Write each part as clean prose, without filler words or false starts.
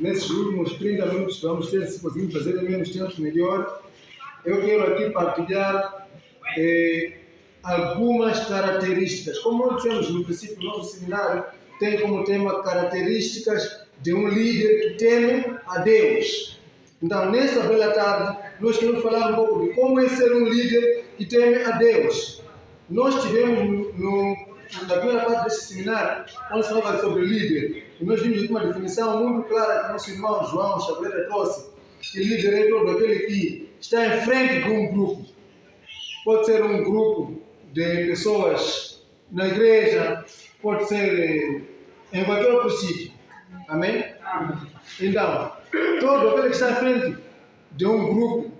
nesses últimos 30 minutos que vamos ter, se conseguimos fazer em menos tempo, melhor. Eu quero aqui partilhar algumas características. Como nós dissemos no princípio do nosso seminário, tem como tema características de um líder que teme a Deus. Então, nesta bela tarde, nós queremos falar um pouco de como é ser um líder que teme a Deus. Nós tivemos na primeira parte deste seminário, onde se falava sobre líder, e nós vimos uma definição muito clara que nosso irmão João Xavier trouxe, que líder é todo aquele que está em frente de um grupo. Pode ser um grupo de pessoas na igreja, pode ser em qualquer outro sítio. Amém? Então, todo aquele que está em frente de um grupo,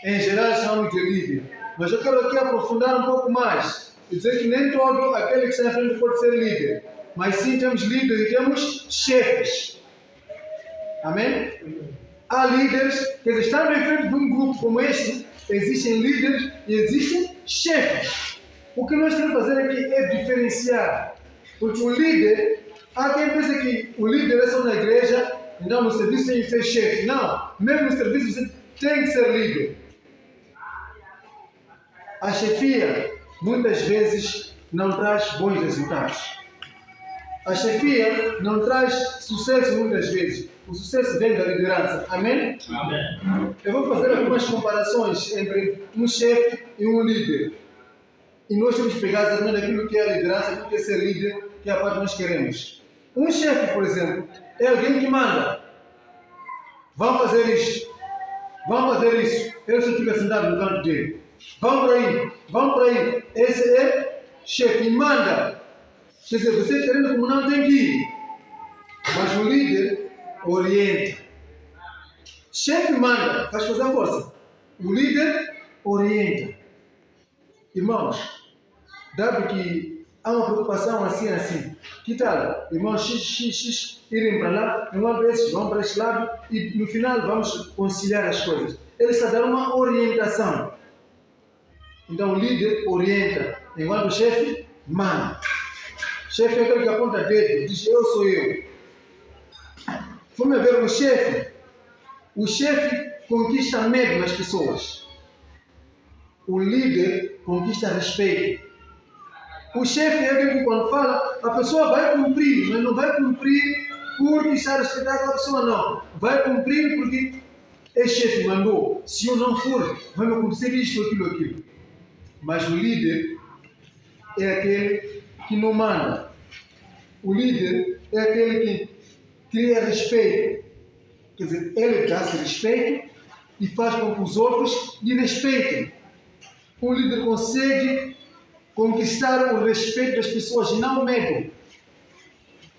em geral, chamamos de líder. Mas eu quero aqui aprofundar um pouco mais e dizer que nem todo aquele que está em frente pode ser líder. Mas sim temos líderes e temos chefes. Amém? Há líderes que estão em frente de um grupo como este. Existem líderes e existem chefes. O que nós queremos fazer aqui é diferenciar. Porque o líder, há quem pensa que o líder é só na igreja, então no serviço tem que ser chefe. Não, mesmo no serviço você tem que ser líder. A chefia muitas vezes não traz bons resultados. A chefia não traz sucesso muitas vezes. O sucesso vem da liderança. Amém? Amém. Eu vou fazer algumas comparações entre um chefe e um líder. E nós temos que pegar também aquilo que é a liderança, aquilo que é ser líder, que é a parte que nós queremos. Um chefe, por exemplo, é alguém que manda. Vão fazer isto. Vão fazer isso. Ele só fica sentado no canto dele. Vão para aí. Vão para aí. Esse é chefe e manda. Quer dizer, você querendo como não tem que ir. Mas o líder orienta. Chefe manda, faz fazer a força. O líder orienta. Irmãos, dado que há uma preocupação assim, que tal? Irmãos X irem para lá, irmãos esses vão para este lado e no final vamos conciliar as coisas. Ele está dando uma orientação. Então o líder orienta, enquanto o chefe manda. O chefe é aquele que aponta dedo, diz eu sou eu. Vamos ver o chefe. O chefe conquista medo nas pessoas. O líder conquista respeito. O chefe é aquele que quando fala, a pessoa vai cumprir, mas não vai cumprir porque está a respeitar aquela pessoa, não. Vai cumprir porque é chefe, mandou. Se eu não for, vai me acontecer isto, aquilo. Mas o líder é aquele que não manda. O líder é aquele que cria respeito. Quer dizer, ele dá-se respeito e faz com que os outros lhe respeitem. Um líder consegue conquistar o respeito das pessoas e não o medo.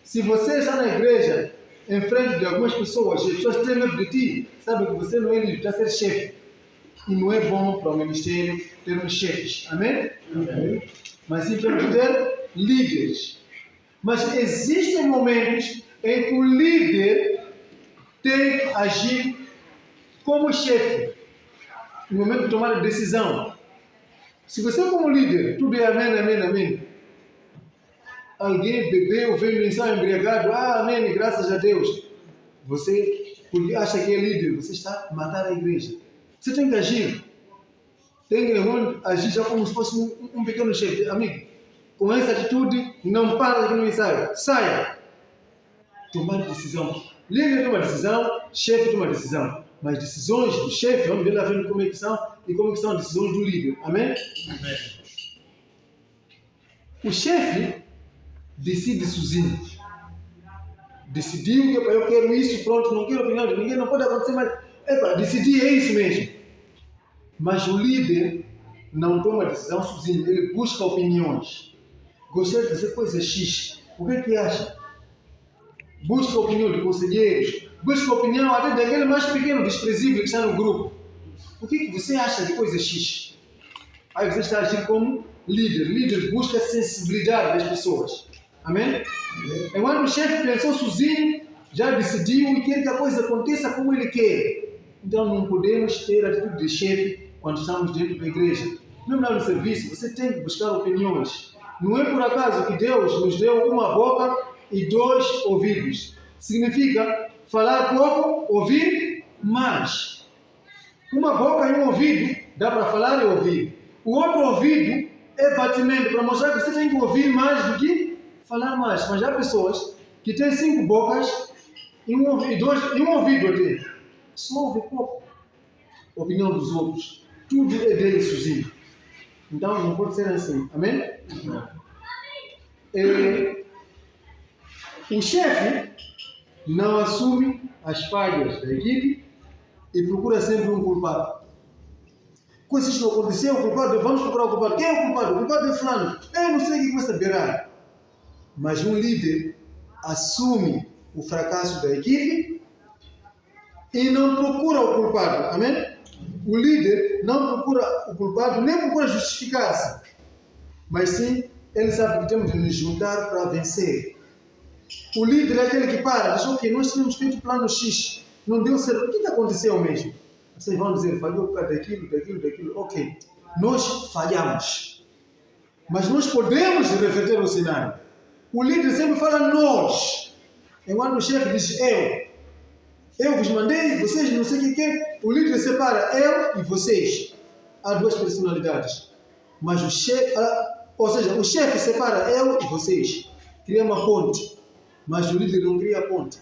Se você está na igreja, em frente de algumas pessoas, e as pessoas têm medo de ti, sabe que você não é livre para ser chefe. E não é bom para o ministério termos chefes. Amém? Amém. Mas sim temos que ter líderes. Mas existem momentos em que o líder tem que agir como chefe. No momento de tomar a decisão. Se você como líder, tudo é amém. Alguém bebeu, veio mensagem embriagado, amém, graças a Deus. Você, porque acha que é líder, você está a matar a igreja. Você tem que agir. Tem que agir já como se fosse um pequeno chefe. Amigo, com essa atitude, não para aqui no ensaio. Saia. Tomar decisão. Líder toma decisão, chefe toma decisão. Mas decisões do chefe, vamos ver lá frente como é que são e como é que são as decisões do líder. Amém? Amém. O chefe decide sozinho. Decidiu que eu quero isso, pronto, não quero opinião de ninguém, não pode acontecer mais. Decidir é isso mesmo. Mas o líder não toma decisão sozinho, ele busca opiniões. Gostaria de fazer coisa X. O que é que acha? Busca a opinião de conselheiros, busca a opinião até daquele mais pequeno, desprezível que está no grupo. O que você acha de coisa X? Aí você está agindo como líder. Líder busca a sensibilidade das pessoas. Amém? Enquanto o chefe pensou sozinho, já decidiu e quer que a coisa aconteça como ele quer. Então não podemos ter a atitude de chefe quando estamos dentro da igreja. Mesmo no serviço, você tem que buscar opiniões. Não é por acaso que Deus nos deu uma boca e dois ouvidos. significa falar pouco, ouvir mais. Uma boca e um ouvido dá para falar e ouvir. O outro ouvido é batimento, para mostrar que você tem que ouvir mais do que falar mais. Mas há pessoas que têm 5 bocas e um ouvido até. Só ouve pouco. Opinião dos outros. Tudo é dele sozinho. Então não pode ser assim. Amém? O chefe não assume as falhas da equipe e procura sempre um culpado. Quando isso não aconteceu, o culpado, vamos procurar o culpado. Quem é o culpado? O culpado é fulano. Eu não sei o que começa a beirar. Mas um líder assume o fracasso da equipe e não procura o culpado. Amém? O líder não procura o culpado, nem procura justificar-se. Mas sim, ele sabe que temos de nos juntar para vencer. O líder é aquele que para, diz, ok, nós tínhamos feito o plano X, não deu certo, o que aconteceu mesmo? Vocês vão dizer, falhou por causa daquilo, ok. Nós falhamos. Mas nós podemos reverter o cenário. O líder sempre fala nós. Enquanto o chefe diz eu. Eu vos mandei, vocês não sei o que. O líder separa eu e vocês. Há 2 personalidades. Mas o chefe, ou seja, o chefe separa eu e vocês. Cria uma ponte. Mas o líder não cria ponte.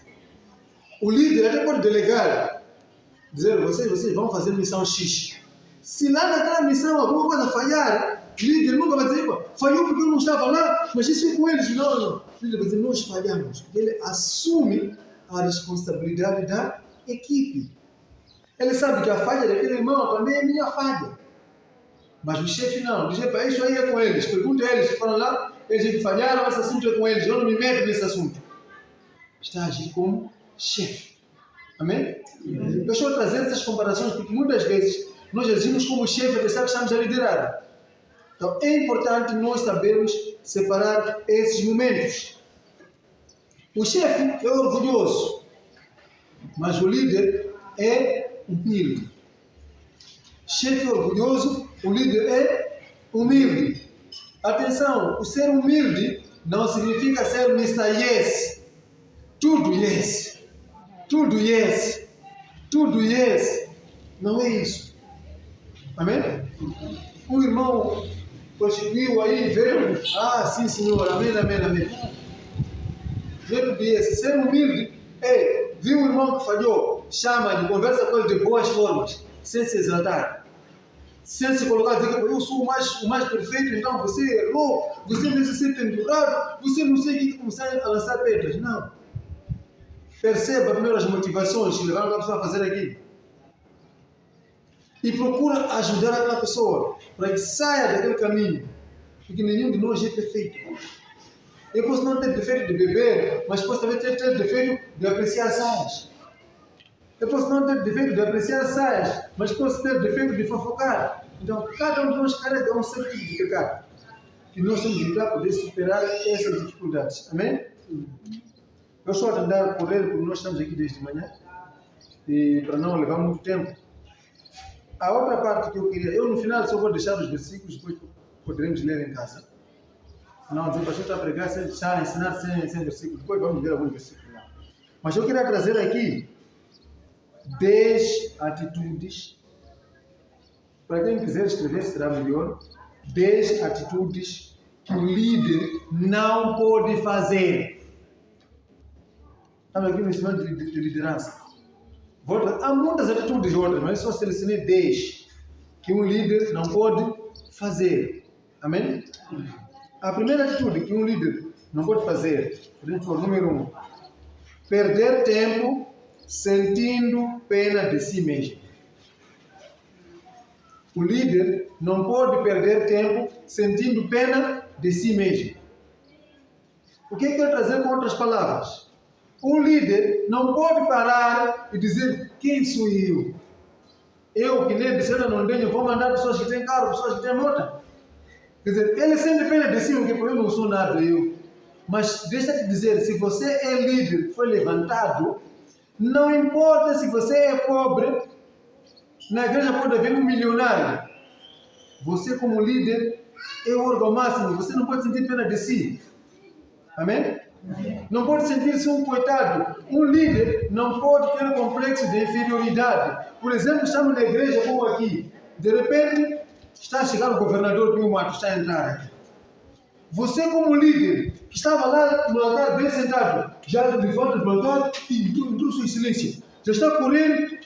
O líder até pode delegar. Dizer, vocês vão fazer missão X. Se lá naquela missão alguma coisa falhar, o líder nunca vai dizer, falhou porque eu não estava lá, mas isso foi com eles. Não. O líder vai dizer, nós falhamos. Porque ele assume a responsabilidade da equipe. Ele sabe que a falha daquele irmão também é minha falha. Mas o chefe não. Diz, isso aí é com eles. Pergunta a eles que foram lá, eles falharam, esse assunto é com eles. Eu não me meto nesse assunto. Está a agir como chefe. Amém? Eu estou trazendo essas comparações porque muitas vezes nós agimos como chefe a pensar que estamos a liderar. Então é importante nós sabermos separar esses momentos. O chefe é orgulhoso, mas o líder é humilde. Chefe é orgulhoso, o líder é humilde. Atenção, o ser humilde não significa ser Mr. Yes. Tudo yes. Tudo yes. Tudo yes. Não é isso. Amém? Um irmão conseguiu aí, veio. Sim, senhor. Amém. Tudo yes. Ser humilde é, viu o irmão que falhou, chama-lhe, conversa com ele de boas formas, sem se exaltar. Sem se colocar a dizer que eu sou o mais perfeito, então você errou, você necessita melhorar, você não sei o que começar a lançar pedras. Não. Perceba primeiro as motivações que levaram a pessoa a fazer aquilo. E procura ajudar aquela pessoa para que saia daquele caminho. Porque nenhum de nós é perfeito. Eu posso não ter defeito de beber, mas posso também ter defeito de apreciar saias. Eu posso não ter defeito de apreciar saias, mas posso ter defeito de fofocar. Então, cada um de nós carrega um certo tipo de pecado. Que nós temos de lutar para poder superar essas dificuldades. Amém? Eu estou a tentar correr porque nós estamos aqui desde manhã. E para não levar muito tempo. A outra parte que eu queria, eu no final só vou deixar os versículos, depois poderemos ler em casa. Não, dizer, o pastor está a pregar, se está a ensinar sem versículos, depois vamos ver alguns versículos lá. Mas eu queria trazer aqui 10 atitudes, para quem quiser escrever será melhor, 10 atitudes que o líder não pode fazer. Estamos aqui no ensino de liderança. Há muitas atitudes outras, mas eu só selecionei 10 que um líder não pode fazer. Amém? A primeira atitude que um líder não pode fazer, número 1, perder tempo sentindo pena de si mesmo. O líder não pode perder tempo sentindo pena de si mesmo. O que eu quero trazer com outras palavras? Um líder não pode parar e dizer, quem sou eu? Eu que nem disseram não tenho, vou mandar pessoas que têm carro, pessoas que têm moto. Quer dizer, ele sempre pena de si, porque eu não sou nada eu. Mas deixa-te dizer, se você é líder, foi levantado, não importa se você é pobre, na igreja pode haver um milionário. Você como líder é o órgão máximo, você não pode sentir pena de si. Amém? Não pode sentir-se um coitado. Um líder não pode ter um complexo de inferioridade. Por exemplo, estamos na igreja como aqui. De repente, está a chegar o governador Pio Matos, está a entrar aqui. Você como líder, que estava lá no altar bem sentado, já levanta do altar e entrou em silêncio. Já está correndo,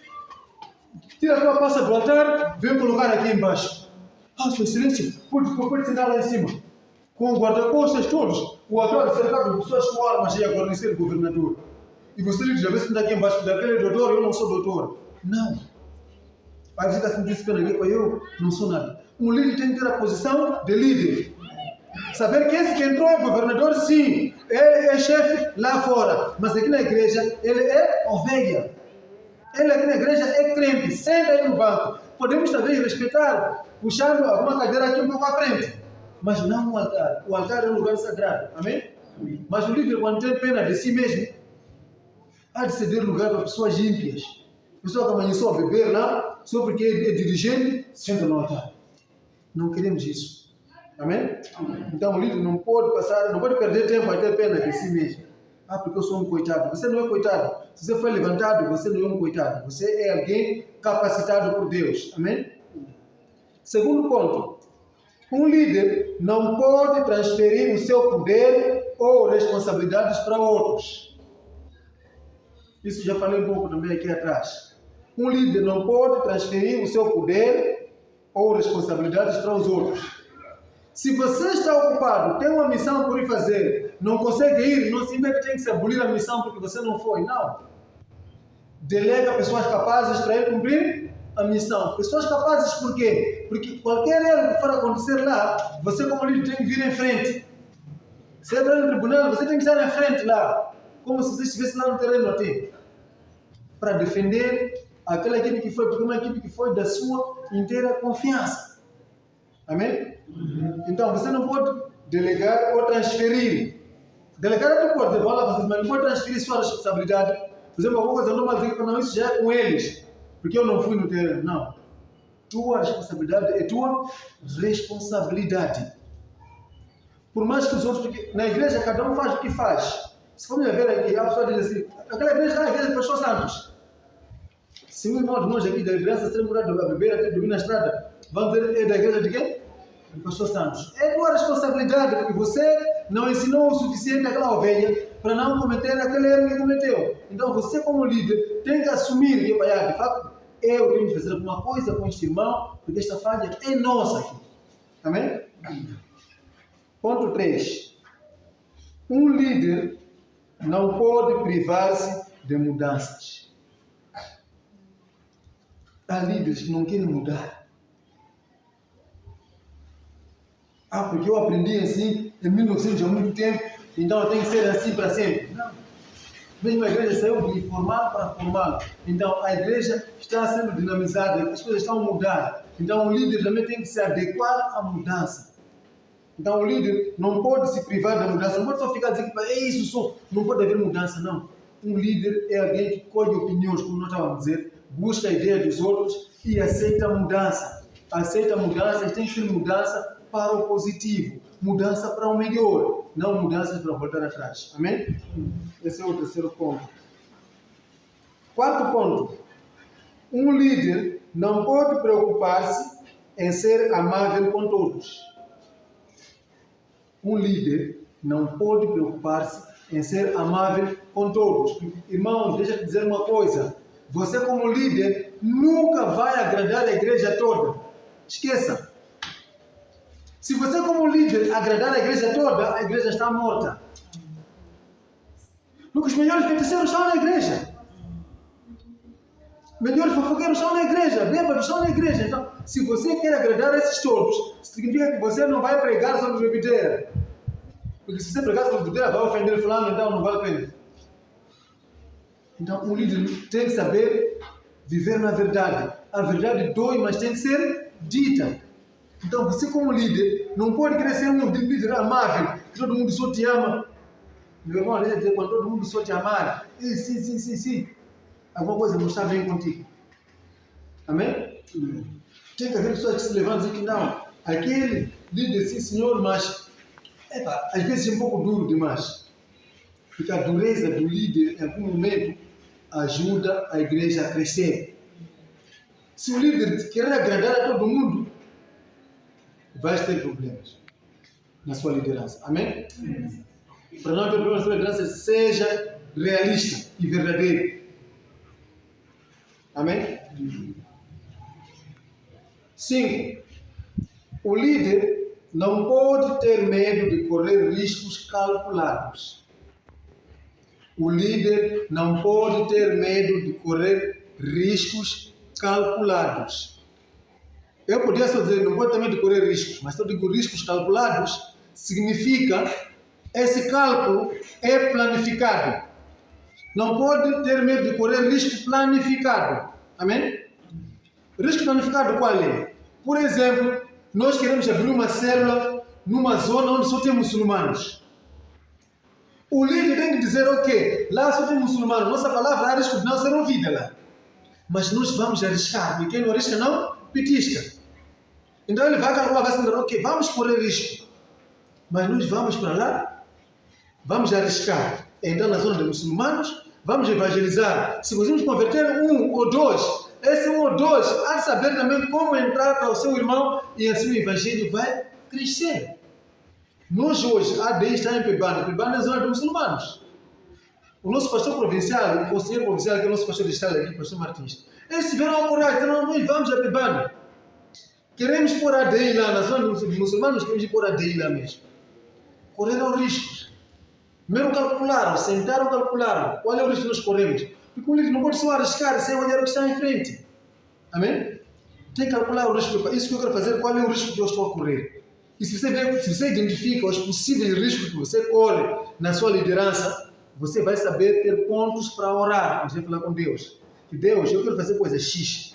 tira a tua pasta do altar, vem colocar aqui embaixo. Sua excelência, pode sentar lá em cima. Com o guarda-costas todos, o altar cercado de pessoas com armas e a guarnecer o governador. E você diz, já vê se está aqui embaixo, daquele doutor, eu não sou doutor. Não. Aí você está se dizendo aqui, eu não sou nada. Um líder tem que ter a posição de líder. Saber que esse que entrou é governador, sim, é chefe lá fora, mas aqui na igreja ele é ovelha. Ele aqui na igreja é crente, senta aí no banco. Podemos talvez respeitar, puxando alguma cadeira aqui um pouco à frente, mas não o altar. O altar é um lugar sagrado, amém? Mas o líder, quando tem pena de si mesmo, há de ceder lugar para pessoas ímpias. Pessoa que amanheceu a beber lá, só porque é dirigente, senta no altar. Não queremos isso. Amém? Então o líder não pode perder tempo a ter pena de si mesmo. Porque eu sou um coitado. Você não é coitado. Se você foi levantado, você não é um coitado. Você é alguém capacitado por Deus. Amém? Segundo ponto. Um líder não pode transferir o seu poder ou responsabilidades para outros. Isso já falei um pouco também aqui atrás. Um líder não pode transferir o seu poder ou responsabilidades para os outros. Se você está ocupado, tem uma missão por ir fazer, não consegue ir, não significa que tem que se abolir a missão porque você não foi, não. Delega pessoas capazes para ir cumprir a missão. Pessoas capazes por quê? Porque qualquer erro que for acontecer lá, você como líder tem que vir em frente. Se é para no tribunal, você tem que estar em frente lá, como se você estivesse lá no terreno até, para defender aquela equipe que foi, porque uma equipe que foi da sua inteira confiança. Amém? Então, você não pode delegar ou transferir. Delegar até pode, mas não pode transferir sua responsabilidade. Por exemplo, alguma coisa normal, dizer que não, isso já é com eles, porque eu não fui no terreno. Não. Tua responsabilidade é tua responsabilidade. Por mais que os outros, porque na igreja cada um faz o que faz. Se formos ver aqui, a pessoa diz assim, aquela igreja é a igreja de Pastor Santos. Se um irmão de nós aqui da igreja se mudar a beber até dormir na estrada, vamos ver, é da igreja de quem? De Pastor Santos. É tua responsabilidade, porque você não ensinou o suficiente àquela ovelha para não cometer aquele erro que cometeu. Então você, como líder, tem que assumir que, de facto, eu tenho que fazer alguma coisa com este irmão, porque esta falha é nossa aqui. Amém? Ponto 3. Um líder não pode privar-se de mudanças. Há líderes que não querem mudar. Porque eu aprendi assim em 1900 há muito tempo, então eu tenho que ser assim para sempre. Não. Mesmo a igreja saiu de informal para formal. Então a igreja está sendo dinamizada, as coisas estão a mudar. Então o líder também tem que se adequar à mudança. Então o líder não pode se privar da mudança, não pode só ficar dizendo que é isso só, não pode haver mudança, não. Um líder é alguém que colhe opiniões, como nós estávamos a dizer, busca a ideia dos outros e aceita a mudança. Aceita mudanças, tem que ser mudança para o positivo, mudança para o melhor, não mudanças para voltar atrás. Amém? Esse é o terceiro ponto. Quarto ponto. Um líder não pode preocupar-se em ser amável com todos. Um líder não pode preocupar-se em ser amável com todos. Irmãos, deixa eu te dizer uma coisa. Você como líder nunca vai agradar a igreja toda. Esqueça. Se você como líder agradar a igreja toda, a igreja está morta. Porque os melhores feiticeiros estão na igreja. Melhores fofoqueiros estão na igreja. Bêbados estão na igreja. Então, se você quer agradar esses todos, significa que você não vai pregar sobre bebedeira. Porque se você pregar sobre bebedeira, vai ofender fulano, então não vale a pena. Então, um líder tem que saber viver na verdade. A verdade dói, mas tem que ser dita. Então, você como líder, não pode querer ser um líder amável, que todo mundo só te ama. Meu irmão, deixa eu dizer, quando todo mundo só te amar, sim. Alguma coisa não está bem contigo. Amém? Tem que haver pessoas que se levantam e dizem que não. Aquele líder, sim senhor, mas às vezes é um pouco duro demais. Porque a dureza do líder, em algum momento, ajuda a igreja a crescer. Se o líder querer agradar a todo mundo, vai ter problemas na sua liderança. Amém? Para não ter problemas na sua liderança, seja realista e verdadeiro. Amém? 5. O líder não pode ter medo de correr riscos calculados. O líder não pode ter medo de correr riscos calculados. Eu podia só dizer, não pode ter medo de correr riscos, mas se eu digo riscos calculados, significa esse cálculo é planificado. Não pode ter medo de correr risco planificado. Amém? Risco planificado qual é? Por exemplo, nós queremos abrir uma célula numa zona onde só tem muçulmanos. O líder tem que dizer, ok, lá só tem muçulmanos, nossa palavra há risco de não ser ouvida lá. Mas nós vamos arriscar, e quem não arrisca não, petisca. Então ele vai calcular, vai dizer, ok, vamos correr risco. Mas nós vamos para lá, vamos arriscar. Então na zona de muçulmanos, vamos evangelizar. Se conseguimos converter 1 ou 2, esse 1 ou 2 há de saber também como entrar para o seu irmão e assim o evangelho vai crescer. Nós hoje, a ADI está em Pebana. Pebana é a zona de muçulmanos. O nosso pastor provincial, o conselheiro provincial, que é o nosso pastor de estado aqui, o pastor Martins, eles tiveram a coragem, disseram, nós vamos a Pebana. Queremos pôr a ADI lá, na zona de muçulmanos, queremos pôr a ADI lá mesmo. Correram riscos. Primeiro calcularam, sentaram, calcularam. Qual é o risco que nós corremos? Porque o líder não pode só arriscar sem olhar o que está em frente. Amém? Tem que calcular o risco. Isso que eu quero fazer, qual é o risco que eu estou a correr? E se você identifica os possíveis riscos que você corre na sua liderança, você vai saber ter pontos para orar. Você vai falar com Deus. Que Deus, eu quero fazer coisa X.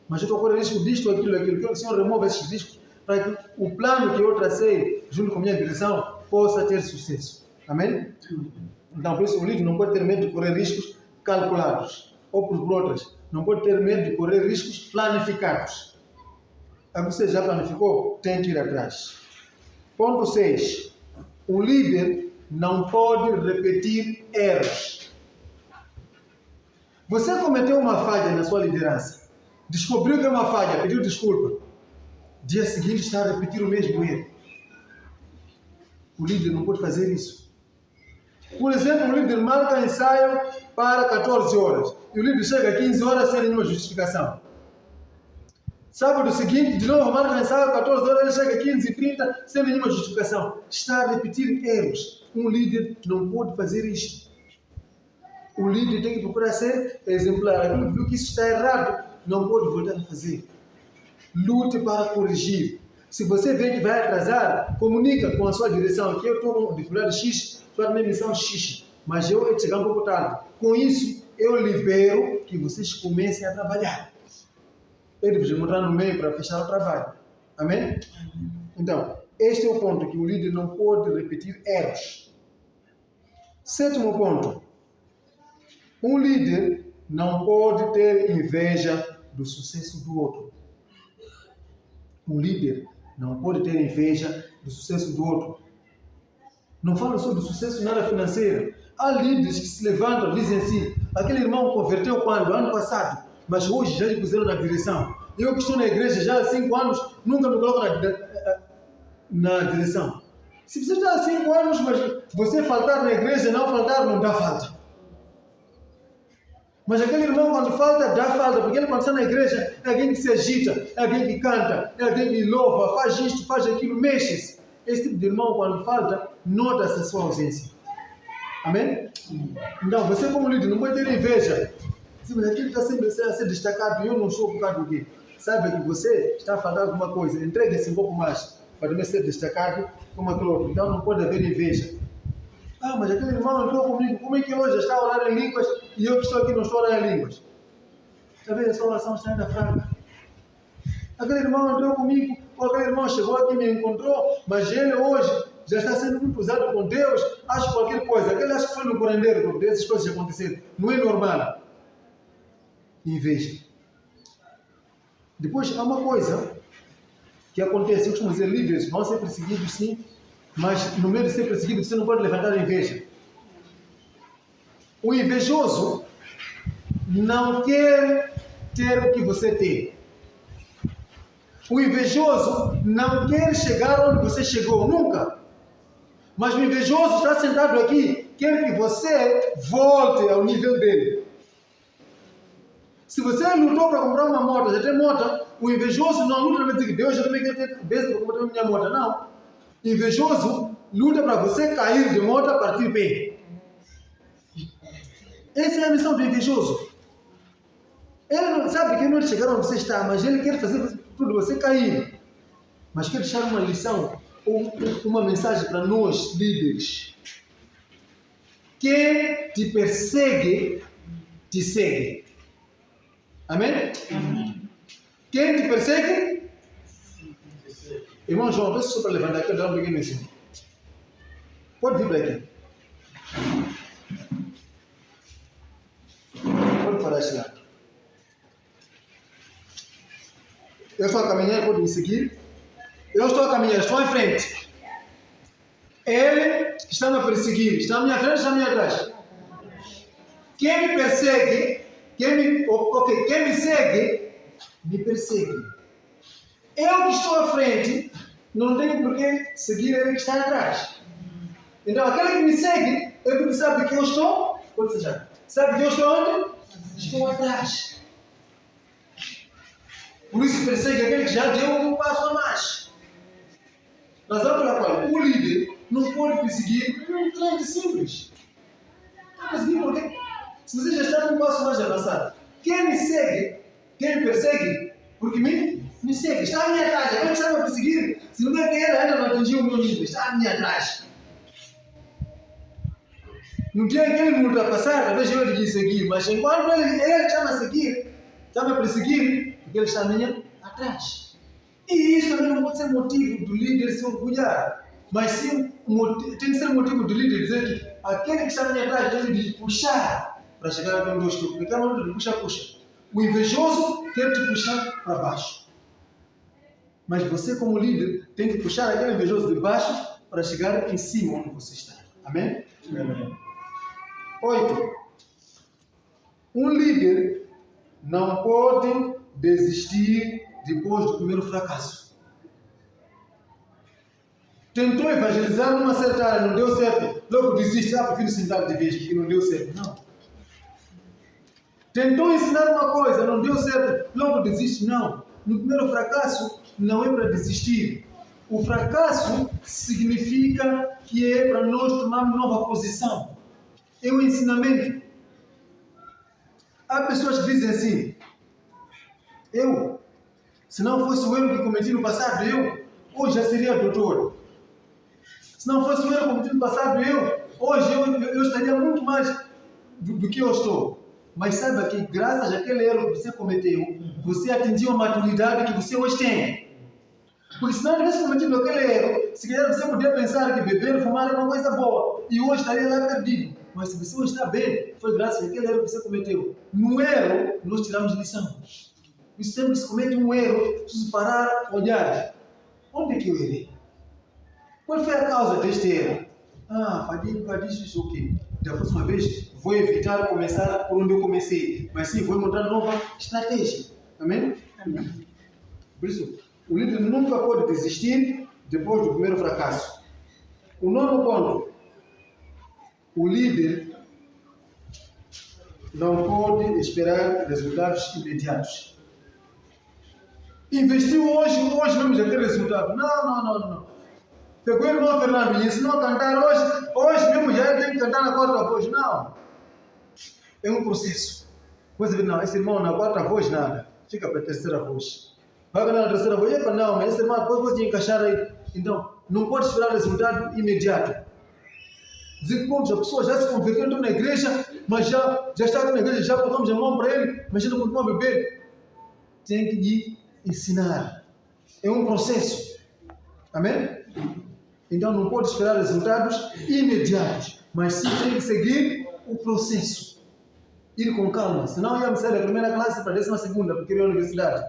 Mas eu estou a correr risco disto, aquilo. Quero que o Senhor remova esses riscos para que o plano que eu tracei junto com a minha direção possa ter sucesso. Amém? Então, por isso, o líder não pode ter medo de correr riscos calculados. Ou por outras, não pode ter medo de correr riscos planificados. Você já planificou? Tem que ir atrás. Ponto 6. O líder não pode repetir erros. Você cometeu uma falha na sua liderança. Descobriu que é uma falha, pediu desculpa. Dia seguinte está a repetir o mesmo erro. O líder não pode fazer isso. Por exemplo, o líder marca ensaio para 14 horas. E o líder chega a 15 horas sem nenhuma justificação. Sábado seguinte, de novo, marca ensaio a 14 horas, ele chega a 15h30 sem nenhuma justificação. Está a repetir erros. Um líder não pode fazer isto. O líder tem que procurar ser exemplar. Aquilo que viu que isso está errado, não pode voltar a fazer. Lute para corrigir. Se você vê que vai atrasar, comunica com a sua direção que eu estou com dificuldade X, estou na minha missão X, mas eu vou chegar um pouco tarde. Com isso, eu libero que vocês comecem a trabalhar. Ele vai encontrar no meio para fechar o trabalho. Amém? Então, este é o ponto que o líder não pode repetir erros. 7º ponto. Um líder não pode ter inveja do sucesso do outro. Um líder não pode ter inveja do sucesso do outro. Não falo só do sucesso na área financeira. Há líderes que se levantam e dizem assim, aquele irmão converteu quando? Ano passado. Mas hoje já lhe puseram na direção. Eu que estou na igreja já há 5 anos, nunca me coloco na direção. Se você está há 5 anos, mas você faltar na igreja, não faltar, não dá falta. Mas aquele irmão quando falta, dá falta, porque ele quando está na igreja, é alguém que se agita, é alguém que canta, é alguém que louva, faz isto, faz aquilo, mexe-se. Esse tipo de irmão quando falta, nota-se a sua ausência. Amém? Então, você como líder não pode ter inveja. Mas aquele está sempre a ser destacado e eu não sou por causa do quê? Sabe que você está a faltar alguma coisa, entregue-se um pouco mais para também ser destacado como aquele outro. Então não pode haver inveja. Ah, mas aquele irmão entrou comigo, como é que ele hoje está a orar em línguas e eu que estou aqui não estou a orar em línguas? Talvez a sua oração está ainda fraca. Aquele irmão entrou comigo, ou aquele irmão chegou aqui e me encontrou, mas ele hoje já está sendo muito usado com Deus, acha qualquer coisa. Aquele acha que foi no curandeiro, porque essas coisas já aconteceram. Não é normal. Inveja. Depois, há uma coisa que acontece, eu costumo dizer, líderes vão ser perseguidos sim, mas no meio de ser perseguido você não pode levantar inveja. O invejoso não quer ter o que você tem. O invejoso não quer chegar onde você chegou, nunca. Mas o invejoso está sentado aqui, quer que você volte ao nível dele. Se você lutou para comprar uma moto, já tem moto, o invejoso não luta para dizer que Deus já também quer ter besta para comprar minha moto, não. O invejoso luta para você cair de moto a partir bem. Essa é a missão do invejoso. Ele não sabe que ele não chegar onde você está, mas ele quer fazer tudo você cair. Mas quer deixar uma lição, ou uma mensagem para nós, líderes. Quem te persegue, te segue. Amém? Amém. Quem te persegue? Irmão João, deixa só para levantar aqui, dar um pequeno ensino. Pode vir para aqui. Pode parar de lá. Eu estou a caminhar, pode me seguir. Eu estou a caminhar, estou em frente. Ele está me a perseguir, está à minha frente, está à minha atrás. Quem me persegue, quem me segue, me persegue. Eu que estou à frente, não tenho por que seguir ele que está atrás. Então, aquele que me segue, é porque sabe que eu estou, pode ser, sabe que eu estou onde? Estou atrás. Por isso persegue aquele que já deu um passo a mais. Razão pela qual o líder não pode perseguir um crente simples. Não perseguir porque se você já está num passo mais avançado, quem me segue, quem me persegue, porque me segue, está à minha atrás, ele está a perseguir. Se não quer que ele ainda não atingiu o meu nível, está à minha atrás. No dia que ele me ultrapassar, talvez eu lhe seguir, mas enquanto ele está a seguir, está a perseguir, porque ele está a minha atrás. E isso também não pode ser motivo do líder se orgulhar, mas sim tem que ser motivo do líder dizer que aquele que está a minha atrás deve de puxar para chegar até onde eu estou, porque cada um puxa. O invejoso quer te puxar para baixo. Mas você, como líder, tem que puxar aquele invejoso de baixo para chegar em cima onde você está. Amém? Amém. 8. Um líder não pode desistir depois do primeiro fracasso. Tentou evangelizar numa certa área, não deu certo. Logo desiste, prefiro sentar de vez, porque não deu certo. Não. Tentou ensinar uma coisa, não deu certo. Logo desiste, não. No primeiro fracasso, não é para desistir. O fracasso significa que é para nós tomarmos nova posição. É um ensinamento. Há pessoas que dizem assim, se não fosse o erro que cometi no passado, hoje já seria doutor. Se não fosse o erro que cometi no passado, hoje eu estaria muito mais do que eu estou. Mas saiba que graças àquele erro que você cometeu, você atingiu a maturidade que você hoje tem. Porque se não tivesse cometido aquele erro, se calhar você poderia pensar que beber, fumar é uma coisa boa, e hoje estaria lá perdido. Mas se você hoje está bem, foi graças àquele erro que você cometeu. No erro, nós tiramos lição. E sempre que se comete um erro, preciso parar, olhar. Onde é que eu errei? Qual foi a causa deste erro? Falhei por causa disso, isso aqui. Da próxima vez, vou evitar começar por onde eu comecei. Mas sim, vou encontrar nova estratégia. Amém? Amém. Por isso, o líder nunca pode desistir depois do primeiro fracasso. O 9º ponto. O líder não pode esperar resultados imediatos. Investiu hoje mesmo já tem resultado. Não. Pegou o irmão Fernando e ensinou a cantar hoje mesmo já tem que cantar na quarta voz. Não. É um processo. Você vê, não, esse irmão na quarta voz nada. Fica para a terceira voz. Vai cantar na terceira voz. Não, mas esse irmão depois pode encaixar aí. Então, não pode esperar resultado imediato. Dizer que a pessoa já se converteu na igreja, mas já está na igreja, já colocamos a mão para ele, mas ele não continua a beber. Tem que lhe ensinar. É um processo. Amém? Então não pode esperar resultados imediatos, mas sim tem que seguir o processo. Ir com calma, senão ia sair da primeira classe para a 12ª, porque é a universidade.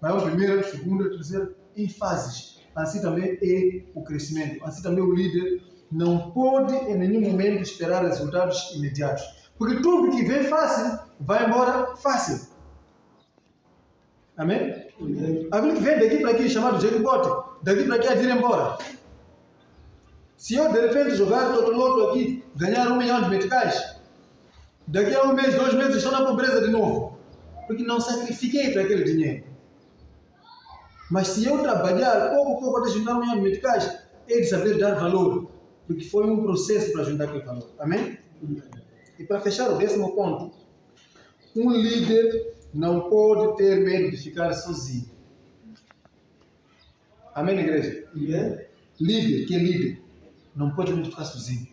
Vai a primeira, segunda, terceira, em fases. Assim também é o crescimento. Assim também o líder não pode em nenhum momento esperar resultados imediatos. Porque tudo que vem fácil, vai embora fácil. Amém? Aquilo que vem daqui para aqui, chamado jackpot, daqui para aqui é de ir embora. Se eu de repente jogar todo loto aqui, ganhar 1 milhão de meticais, daqui a 1 mês, 2 meses, estou na pobreza de novo. Porque não sacrifiquei para aquele dinheiro. Mas se eu trabalhar pouco a pouco até juntar 1 milhão de meticais, é de saber dar valor. Porque foi um processo para juntar aquele valor. Amém? E para fechar o 10º ponto, um líder não pode ter medo de ficar sozinho. Amém, igreja? Líder, que é líder, não pode ter medo de ficar sozinho.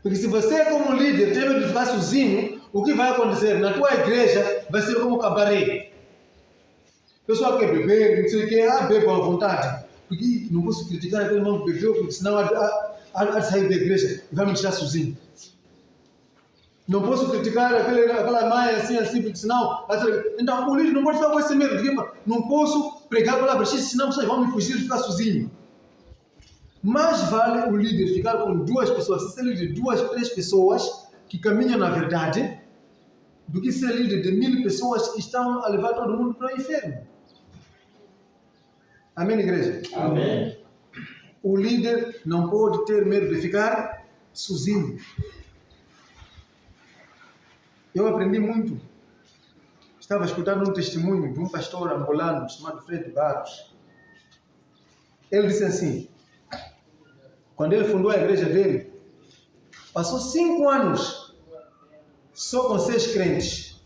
Porque se você, como líder, tem medo de ficar sozinho, o que vai acontecer? Na tua igreja vai ser como um cabaré. O pessoal quer beber, não sei o que, bebe à vontade. Porque não posso criticar aquele irmão que bebeu, porque senão há de sair da igreja e vai me deixar sozinho. Não posso criticar aquela mãe assim, porque senão... Então, o líder não pode ficar com esse medo. Não posso pregar a palavra X, senão vocês vão me fugir e ficar sozinho. Mais vale o líder ficar com 2 pessoas, ser líder de 2, 3 pessoas que caminham na verdade, do que ser líder de 1000 pessoas que estão a levar todo mundo para o inferno. Amém, igreja? Amém. O líder não pode ter medo de ficar sozinho. Eu aprendi muito. Estava escutando um testemunho de um pastor angolano chamado Fred Barros. Ele disse assim, quando ele fundou a igreja dele, passou 5 anos só com 6 crentes.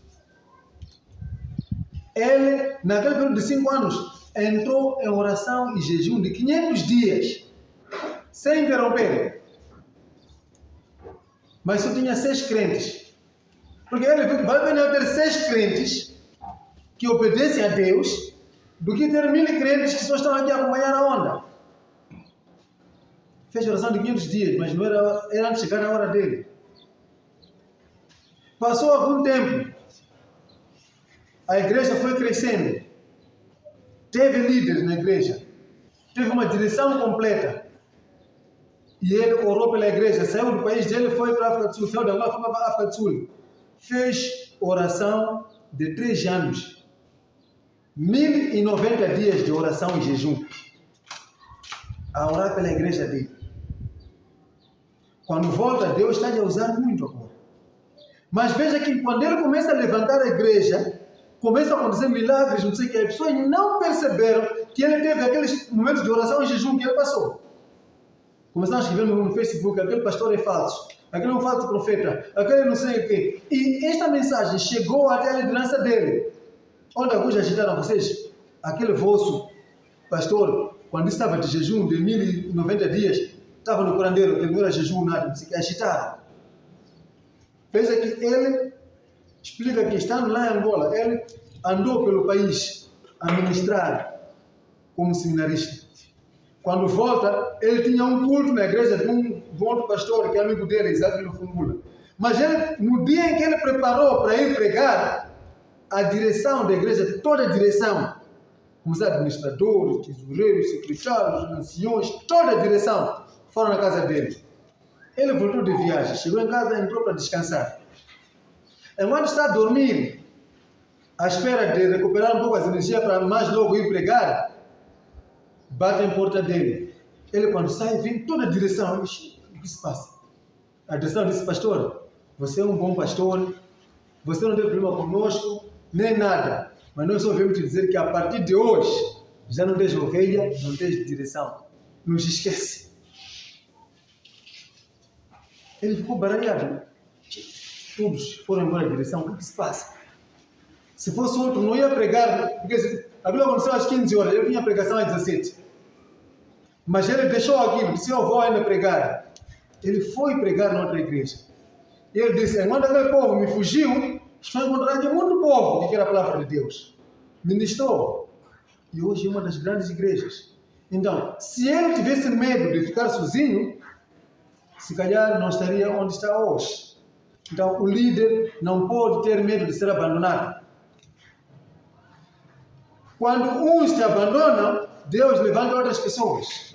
Ele, naquele período de 5 anos, entrou em oração e jejum de 500 dias, sem interromper. Mas só tinha 6 crentes. Porque ele viu que vale a pena ter 6 crentes que obedecem a Deus do que ter 1000 crentes que só estão aqui a acompanhar a onda. Fez oração de 500 dias, mas não era antes de chegar a hora dele. Passou algum tempo. A igreja foi crescendo. Teve líderes na igreja. Teve uma direção completa. E ele orou pela igreja. Saiu do país dele, foi para a África do Sul. Saiu da Angola, foi para a África do Sul. Fez oração de 3 anos. 1090 dias de oração e jejum. A orar pela igreja dele. Quando volta, Deus está a usar muito agora. Mas veja que quando ele começa a levantar a igreja, começa a acontecer milagres, não sei o que, as pessoas não perceberam que ele teve aqueles momentos de oração e jejum que ele passou. Começaram a escrever no Facebook, aquele pastor é falso, aquele é um falso profeta, aquele não sei o que. E esta mensagem chegou até a liderança dele. Onde alguns agitaram vocês? Aquele vosso pastor, quando estava de jejum de 1090 dias, estava no curandeiro, que não era jejum, nada, não sei o que, agitaram. Veja que ele explica que, estando lá em Angola, ele andou pelo país a ministrar como seminarista. Quando volta, ele tinha um culto na igreja de um outro pastor, que é amigo dele, Isaac Lufungula. Mas ele, no dia em que ele preparou para ir pregar, a direção da igreja, toda a direção, como os administradores, tesoureiros, secretários, anciões, toda a direção, foram na casa dele. Ele voltou de viagem, chegou em casa e entrou para descansar. Enquanto está a dormir, à espera de recuperar um pouco as energias para mais logo ir pregar, bate em porta dele. Ele, quando sai, vem toda a direção. Ele diz, o que se passa? A direção disse, pastor, você é um bom pastor, você não tem problema conosco, nem nada. Mas nós só vamos te dizer que a partir de hoje, já não tens ovelha, não tens direção. Nos esquece. Ele ficou baralhado. Todos foram embora a direção. O que se passa? Se fosse outro, não ia pregar, porque aquilo aconteceu às 15 horas, ele tinha pregação às 17. Mas ele deixou aquilo, disse, eu vou ainda pregar. Ele foi pregar noutra igreja. E ele disse, enquanto aquele povo me fugiu, estou encontrando muito povo que quer a palavra de Deus. Ministrou. E hoje é uma das grandes igrejas. Então, se ele tivesse medo de ficar sozinho, se calhar não estaria onde está hoje. Então, o líder não pode ter medo de ser abandonado. Quando uns te abandonam, Deus levanta outras pessoas.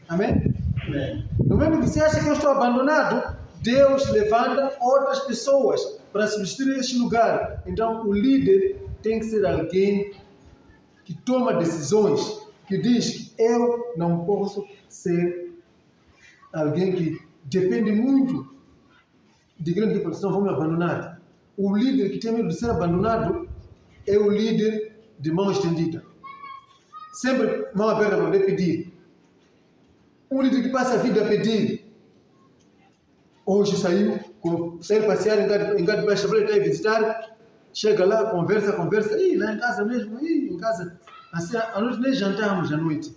Amém? Amém. No momento que você acha que eu estou abandonado, Deus levanta outras pessoas para substituir este lugar. Então, o líder tem que ser alguém que toma decisões, que diz: eu não posso ser alguém que depende muito de grande people, senão vão me abandonar. O líder que tem medo de ser abandonado é o líder de mão estendida. Sempre mão aberta para poder pedir. Um líder que passa a vida a pedir. Hoje saiu passear em Gado Baixo, para ir visitar, chega lá, conversa, lá em casa mesmo, em casa, assim, à noite nem jantamos à noite.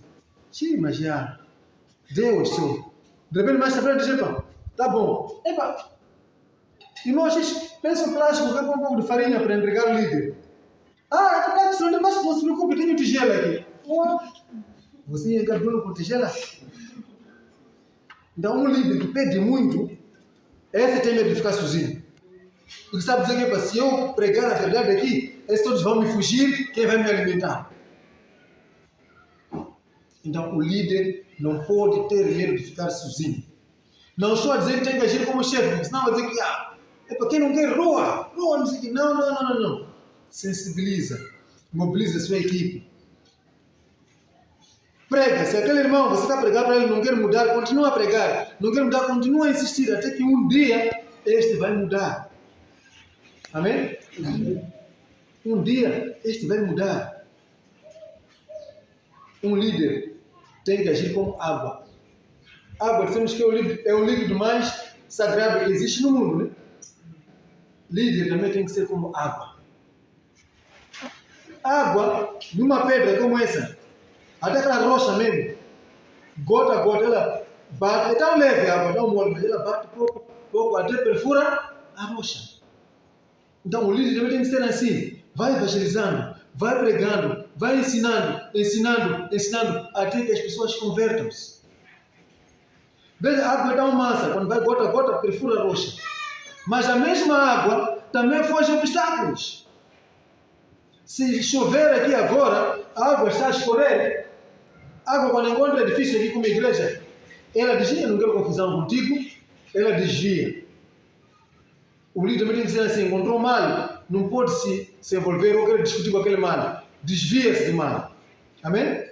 Mas já, Deus só. De repente mais tarde dizer: tá bom, irmão, vocês pensam plástico, quer pôr um pouco de farinha para entregar o líder. Mas não se preocupe, tenho tigela aqui. Você é gardolo com tigela? Então, um líder que pede muito, esse tem medo de ficar sozinho. Porque sabe dizer que se eu pregar a verdade aqui, esses todos vão me fugir, quem vai me alimentar? Então, o líder não pode ter medo de ficar sozinho. Não estou a dizer que tem que agir como chefe, senão vai dizer que é para quem não quer rua, não sei o que. Não. Sensibiliza, mobiliza a sua equipe. Prega. Se aquele irmão, você está a pregar para ele, não quer mudar, continua a pregar. Não quer mudar, continua a insistir, até que um dia este vai mudar. Amém? Um dia este vai mudar. Um líder tem que agir como água. Água, dizemos que é o líquido mais sagrado que existe no mundo, né? Líder também tem que ser como água. Água, numa pedra como essa, até aquela rocha mesmo, gota a gota, ela bate, é tão leve a água, tão mole, mas ela bate pouco, até perfura a rocha. Então o líder também tem que ser assim, vai evangelizando, vai pregando, vai ensinando, até que as pessoas convertam-se. Veja, a água é tão mansa, quando vai gota a gota, perfura a rocha. Mas a mesma água também foge obstáculos. Se chover aqui agora, a água está a escorrer. A água, quando encontra edifício aqui como igreja, ela desvia, não quero confusão contigo, ela desvia. O líder também tem que dizer assim: encontrou mal, não pode se envolver ou querer discutir com aquele mal. Desvia-se de mal. Amém?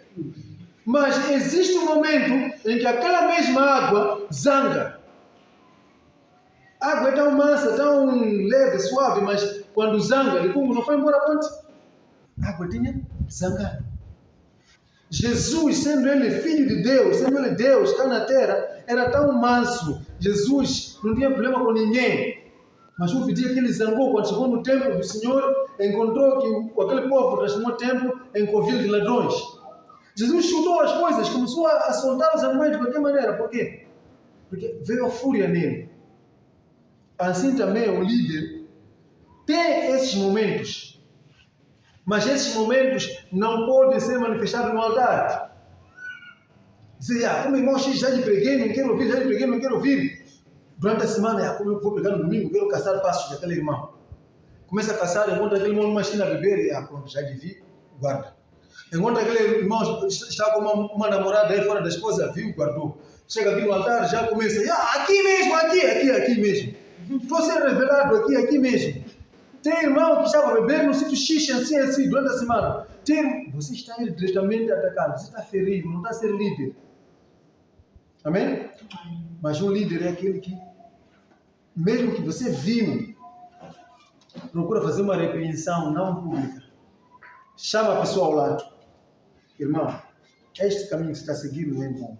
Mas existe um momento em que aquela mesma água zanga. A água é tão mansa, tão leve, suave, mas quando zanga, ele não foi embora a ponte. A água tinha zangado. Jesus, sendo ele filho de Deus, sendo ele Deus, está na terra, era tão manso. Jesus não tinha problema com ninguém. Mas houve dia que ele zangou quando chegou no templo do Senhor, encontrou que aquele povo transformou o templo em covil de ladrões. Jesus chutou as coisas, começou a soltar os animais de qualquer maneira. Por quê? Porque veio a fúria nele. Assim também o líder tem esses momentos. Mas esses momentos não podem ser manifestados no altar. Dizer: como irmão, já lhe preguei, não quero ouvir, já lhe preguei, não quero ouvir. Durante a semana, como eu vou pregar no domingo, quero caçar passos daquele irmão. Começa a caçar, encontra aquele irmão numa esquina a beber, e pronto, já lhe vi, guarda. Encontra aquele irmão, está com uma namorada aí fora da esposa, viu, guardou. Chega aqui no altar, já começa: aqui mesmo, aqui mesmo. Estou a ser revelado aqui mesmo. Tem irmão que estava a beber no sítio X, assim, durante a semana. Você está diretamente atacado, você está ferido, não está a ser líder. Amém? Mas um líder é aquele que, mesmo que você viu, procura fazer uma repreensão não pública. Chama a pessoa ao lado: irmão, este caminho que você está seguindo não é bom.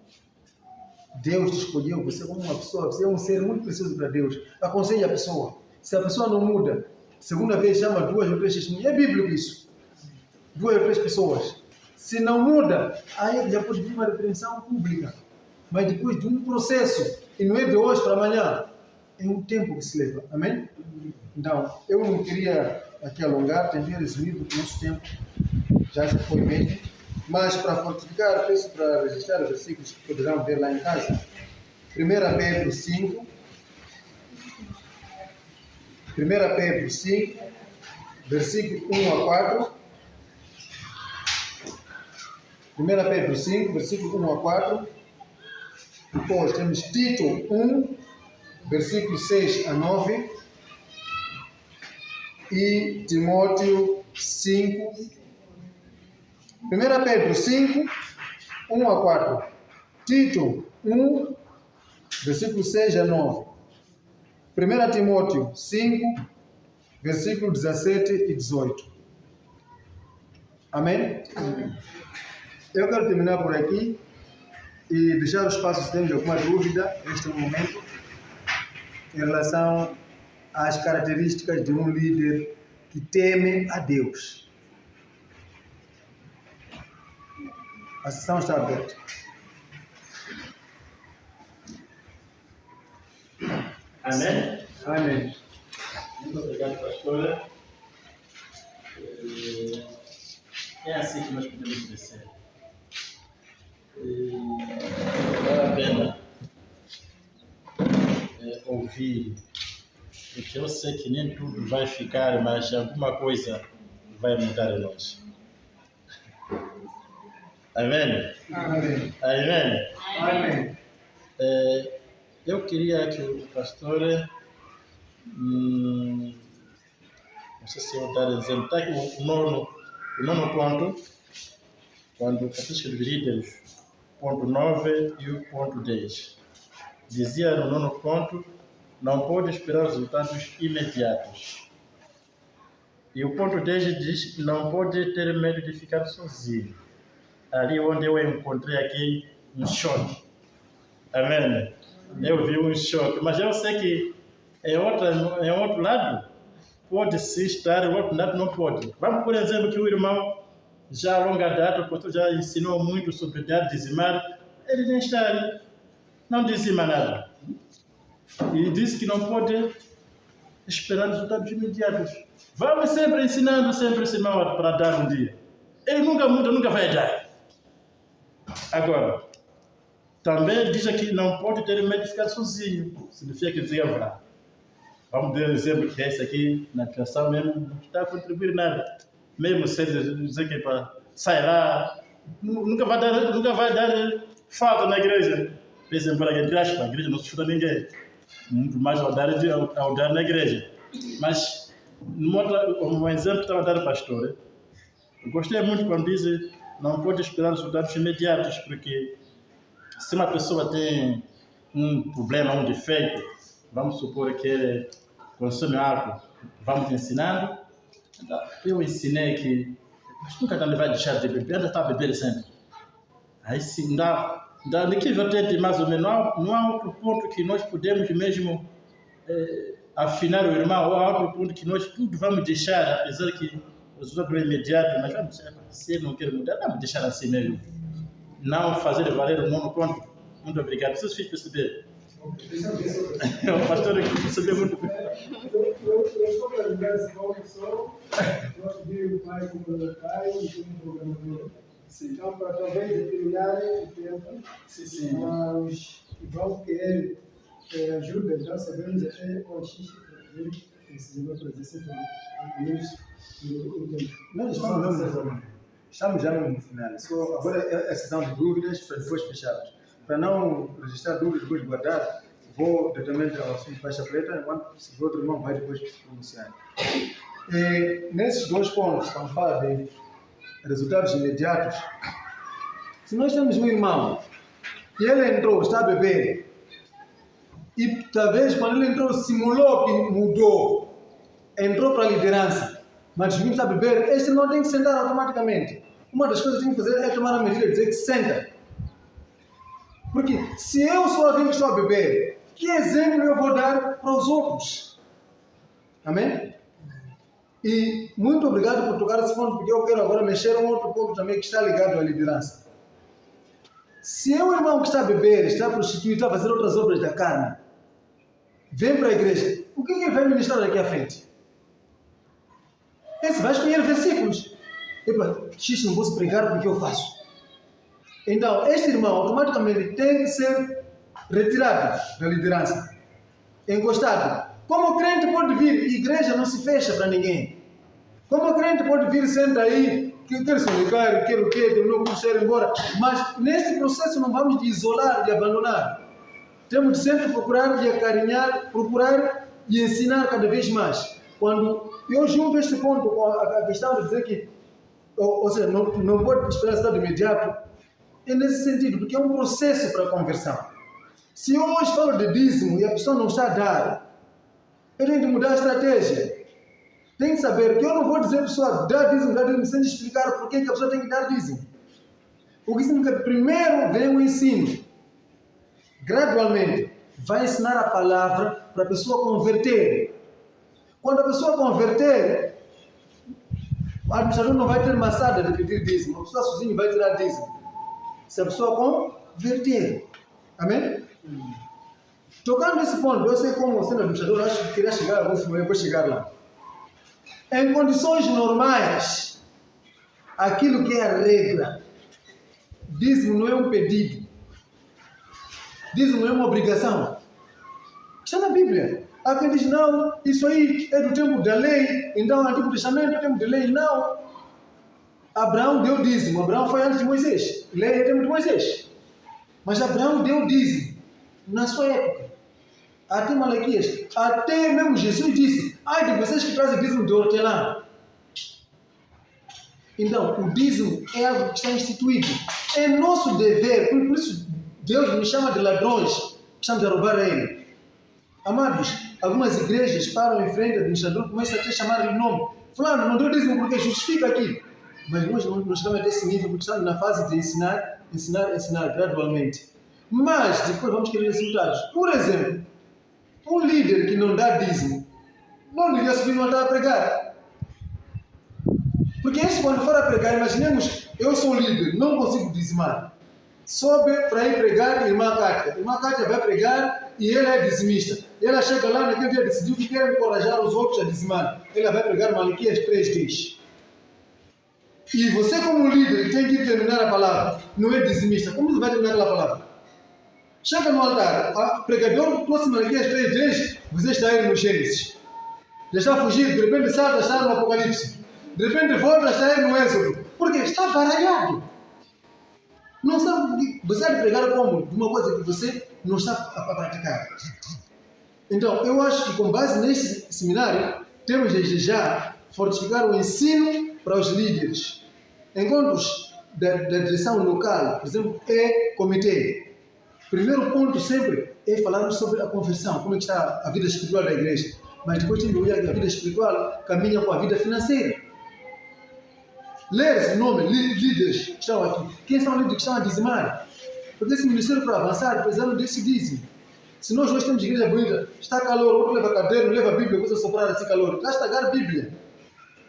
Deus te escolheu, você como uma pessoa, você é um ser muito precioso para Deus. Aconselhe a pessoa. Se a pessoa não muda, segunda vez chama 2 ou 3 testemunhas. É bíblico isso. 2 ou 3 pessoas. Se não muda, aí já pode vir uma repreensão pública. Mas depois de um processo, e não é de hoje para amanhã, é um tempo que se leva. Amém? Então, eu não queria aqui alongar, tentei resumir porque o nosso tempo já se foi mesmo. Mas para fortificar, peço para registrar os versículos que poderão ver lá em casa. 1 Pedro 5. 1 Pedro 5, versículo 1 a 4. 1 Pedro 5, versículo 1 a 4. Depois temos Tito 1, versículo 6 a 9, e Timóteo 5, 1 Pedro 5, 1 a 4, Tito 1, versículo 6 a 9, 1 Timóteo 5, versículo 17 e 18. Amém? Amém. Eu quero terminar por aqui e deixar o espaço se temos alguma dúvida neste momento em relação às características de um líder que teme a Deus. A sessão está aberta. Amém? Amém. Muito obrigado, pastora. É assim que nós podemos crescer. Vale a pena ouvir, porque eu sei que nem tudo vai ficar, mas alguma coisa vai mudar em nós. Amém? Amém. Amém? Amém. Eu queria que o pastor, não sei se eu vou dar exemplo, está aqui o nono ponto, quando o Catecismo dos Líderes, ponto 9 e o ponto 10. Dizia no nono ponto, não pode esperar resultados imediatos. E o ponto 10 diz, não pode ter medo de ficar sozinho. Ali onde eu encontrei aqui um choque. Amém? Eu vi um choque, mas eu sei que em outro lado pode-se estar, em outro lado não pode. Vamos, por exemplo, que o irmão, já a longa data, o pastor já ensinou muito sobre dar, dizimar, ele nem está ali, não dizima nada. E disse que não pode esperar resultados imediatos. Vamos sempre ensinando, sempre esse irmão para dar um dia. Ele nunca muda, nunca vai dar. Agora, também diz aqui, não pode ter medo de ficar sozinho. Significa que Deus haverá. Vamos dar um exemplo que esse aqui, na criação mesmo, não está a contribuir nada. Mesmo se ele dizer que sai lá, nunca vai dar falta na igreja. Por exemplo, a igreja não sustenta ninguém. Muito mais ao dar na igreja. Mas, um exemplo que estava a dar o pastor, eu gostei muito quando diz não pode esperar resultados imediatos, porque se uma pessoa tem um problema, um defeito, vamos supor que ele consome álcool, vamos ensinando. Eu ensinei que mas nunca ele vai deixar de beber, ainda está a beber sempre. Aí sim, de que vertente mais ou menos, não há outro ponto que nós podemos mesmo afinar o irmão, ou há outro ponto que nós tudo vamos deixar, apesar que o resultado é imediato, mas vamos deixar, se ele não quer mudar, vamos deixar assim mesmo. Não fazer valer o nono ponto. Muito obrigado. Vocês fiquem perceber. O pastor aqui percebeu muito bem. Eu estou para ligar esse ponto só. Nós pedimos o pai como voluntário e como programador. Então, para talvez determinarem o tempo, mas vão querer ajuda, então sabemos até qual X precisamos fazer sempre no tempo. Nós estamos já no final. Agora é a sessão de dúvidas para depois fecharmos. Para não registrar dúvidas, depois guardar, vou diretamente ao assunto de faixa preta, enquanto o outro irmão vai depois se pronunciar. Nesses dois pontos, quando fala de resultados imediatos, se nós temos um irmão e ele entrou, está a beber, e talvez quando ele entrou simulou que mudou, entrou para a liderança, mas o está a beber, este não tem que sentar automaticamente. Uma das coisas que tem que fazer é tomar a medida de dizer que senta. Porque se eu sou alguém que estou a beber, que exemplo eu vou dar para os outros? Amém? E muito obrigado por tocar esse ponto, porque eu quero agora mexer um outro ponto também que está ligado à liderança. Se é um irmão que está a beber, está a prostituir, está a fazer outras obras da carne, vem para a igreja, o que ele vai ministrar daqui à frente? Esse vai escolher versículos. X, não posso pregar porque eu faço. Então, este irmão automaticamente tem que ser retirado da liderança, encostado. Como o crente pode vir, igreja não se fecha para ninguém. Como o crente pode vir, senta aí, quer se ligar, quer o quê, não quer ir embora. Mas neste processo não vamos de isolar, de abandonar. temos de sempre procurar e acarinhar, procurar e ensinar cada vez mais. Quando eu junto este ponto com a questão de dizer que, ou seja, não pode esperar resultado imediato, é nesse sentido, porque é um processo para a conversão. Se eu hoje falo de dízimo e a pessoa não está a dar, eu tenho de mudar a estratégia. Tem que saber que eu não vou dizer a pessoa dá dízimo, sem explicar por que a pessoa tem que dar dízimo. Porque significa que primeiro vem o ensino. Gradualmente, vai ensinar a palavra para a pessoa converter. Quando a pessoa converter, o administrador não vai ter maçada de pedir dízimo. A pessoa sozinha vai tirar dízimo. Se a pessoa converter. Amém? Tocando nesse ponto, eu sei como sendo administrador, acho que queria chegar, alguns momentos vou chegar lá. Em condições normais, aquilo que é a regra, dízimo não é um pedido, dízimo não é uma obrigação. Está na Bíblia. Há quem diz, não, isso aí é do tempo da lei, então o Antigo Testamento é do tempo da lei. Não. Abraão deu dízimo, Abraão foi antes de Moisés, lei é do tempo de Moisés. Mas Abraão deu dízimo na sua época. Até Malaquias, até mesmo Jesus disse, ai de vocês que trazem dízimo de hortelã. Então, o dízimo é algo que está instituído. É nosso dever, por isso Deus nos chama de ladrões, que estamos a roubar a Ele. Amados, algumas igrejas param em frente do administrador, começam a te chamar de nome. Fulano, não deu dízimo porque justifica aqui. Mas nós não chegamos desse nível, porque estamos na fase de ensinar gradualmente. Mas depois vamos querer resultados. Por exemplo, um líder que não dá dízimo, não devia subir no altar a pregar. Porque esse, quando for a pregar, imaginemos, eu sou líder, não consigo dizimar. Sobe para ir pregar irmã Cátia. Irmã Cátia vai pregar e ela é dizimista. Ela chega lá naquele dia, decidiu que quer encorajar os outros a dizimar. Ela vai pregar Malaquias 3:10. E você, como líder, que tem que terminar a palavra, não é dizimista, como você vai terminar aquela palavra? Chega no altar, o pregador trouxe Malaquias 3:10, você está aí no Gênesis. Já está a fugir, de repente salta, está no Apocalipse. De repente volta, está aí no Êxodo. Porque está baralhado. Não sabe, você vai pregar como? De uma coisa que você não está a praticar. Então, eu acho que com base neste seminário, temos desde já fortificar o ensino para os líderes. Encontros da direção local, por exemplo, é comitê. Primeiro ponto sempre é falarmos sobre a conversão, como é que está a vida espiritual da igreja. Mas depois tem que olhar que a vida espiritual caminha com a vida financeira. Ler esse nome, líderes que estão aqui. Quem são líderes que estão a dizimar? Porque esse ministério para avançar, precisamos desse dízimo. Se nós hoje temos igreja bonita, está calor, outro leva caderno, leva a Bíblia, coisa soprar assim calor. Está a estragar a Bíblia.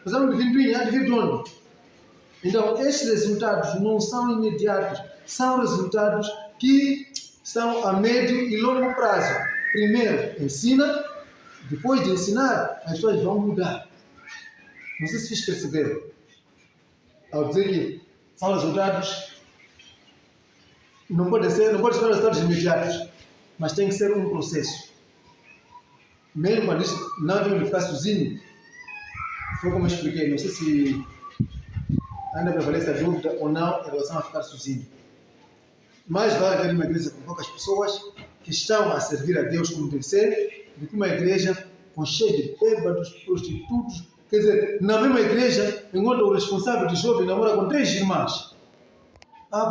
Precisamos de vir há de vir de onde? Então, estes resultados não são imediatos. São resultados que são a médio e longo prazo. Primeiro, ensina. Depois de ensinar, as pessoas vão mudar. Não sei se fiz perceber. Ao dizer que são resultados, não pode ser resultados imediatos, mas tem que ser um processo. Mesmo quando diz não devemos ficar sozinhos, foi como eu expliquei, não sei se ainda prevalece a dúvida ou não em relação a ficar sozinho. Mas vai haver uma igreja com poucas pessoas que estão a servir a Deus como deve ser, do que uma igreja com cheio de bêbados, prostitutos. Quer dizer, na mesma igreja, enquanto o responsável de jovem namora com 3 irmãs.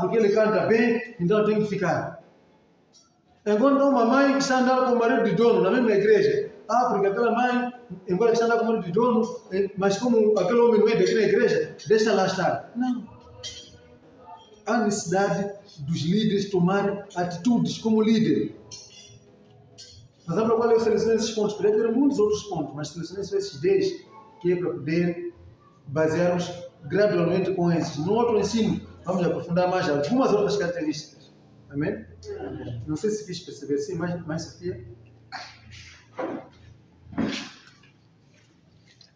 Porque ele canta bem, então tem que ficar. Enquanto uma mãe que está andando com o marido de dono na mesma igreja. Porque aquela mãe, embora está andando com o marido de dono, mas como aquele homem não é daqui na igreja, deixa lá estar. Não. Há necessidade dos líderes tomarem atitudes como líder. Razão pela qual eu selecionei esses pontos. Poderia ter muitos outros pontos, mas selecionei só esses 10, que é para poder basearmos gradualmente com esses. No outro ensino, vamos aprofundar mais algumas outras características. Amém? Não sei se fiz perceber. Sim, mais Sofia?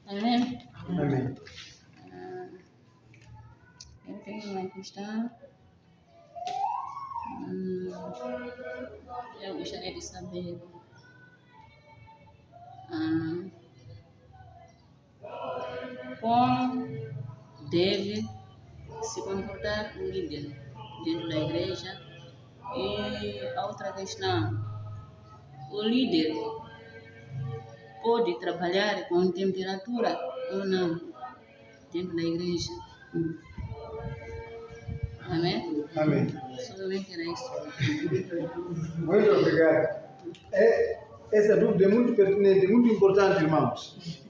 Amém? Amém. Eu tenho uma questão. Eu gostaria de saber como deve se comportar um líder dentro da igreja. E a outra questão, O líder pode trabalhar com temperatura ou não dentro da igreja. Amém? Amém. Somente era isso. Muito obrigado. Essa dúvida é muito pertinente, muito importante, irmãos.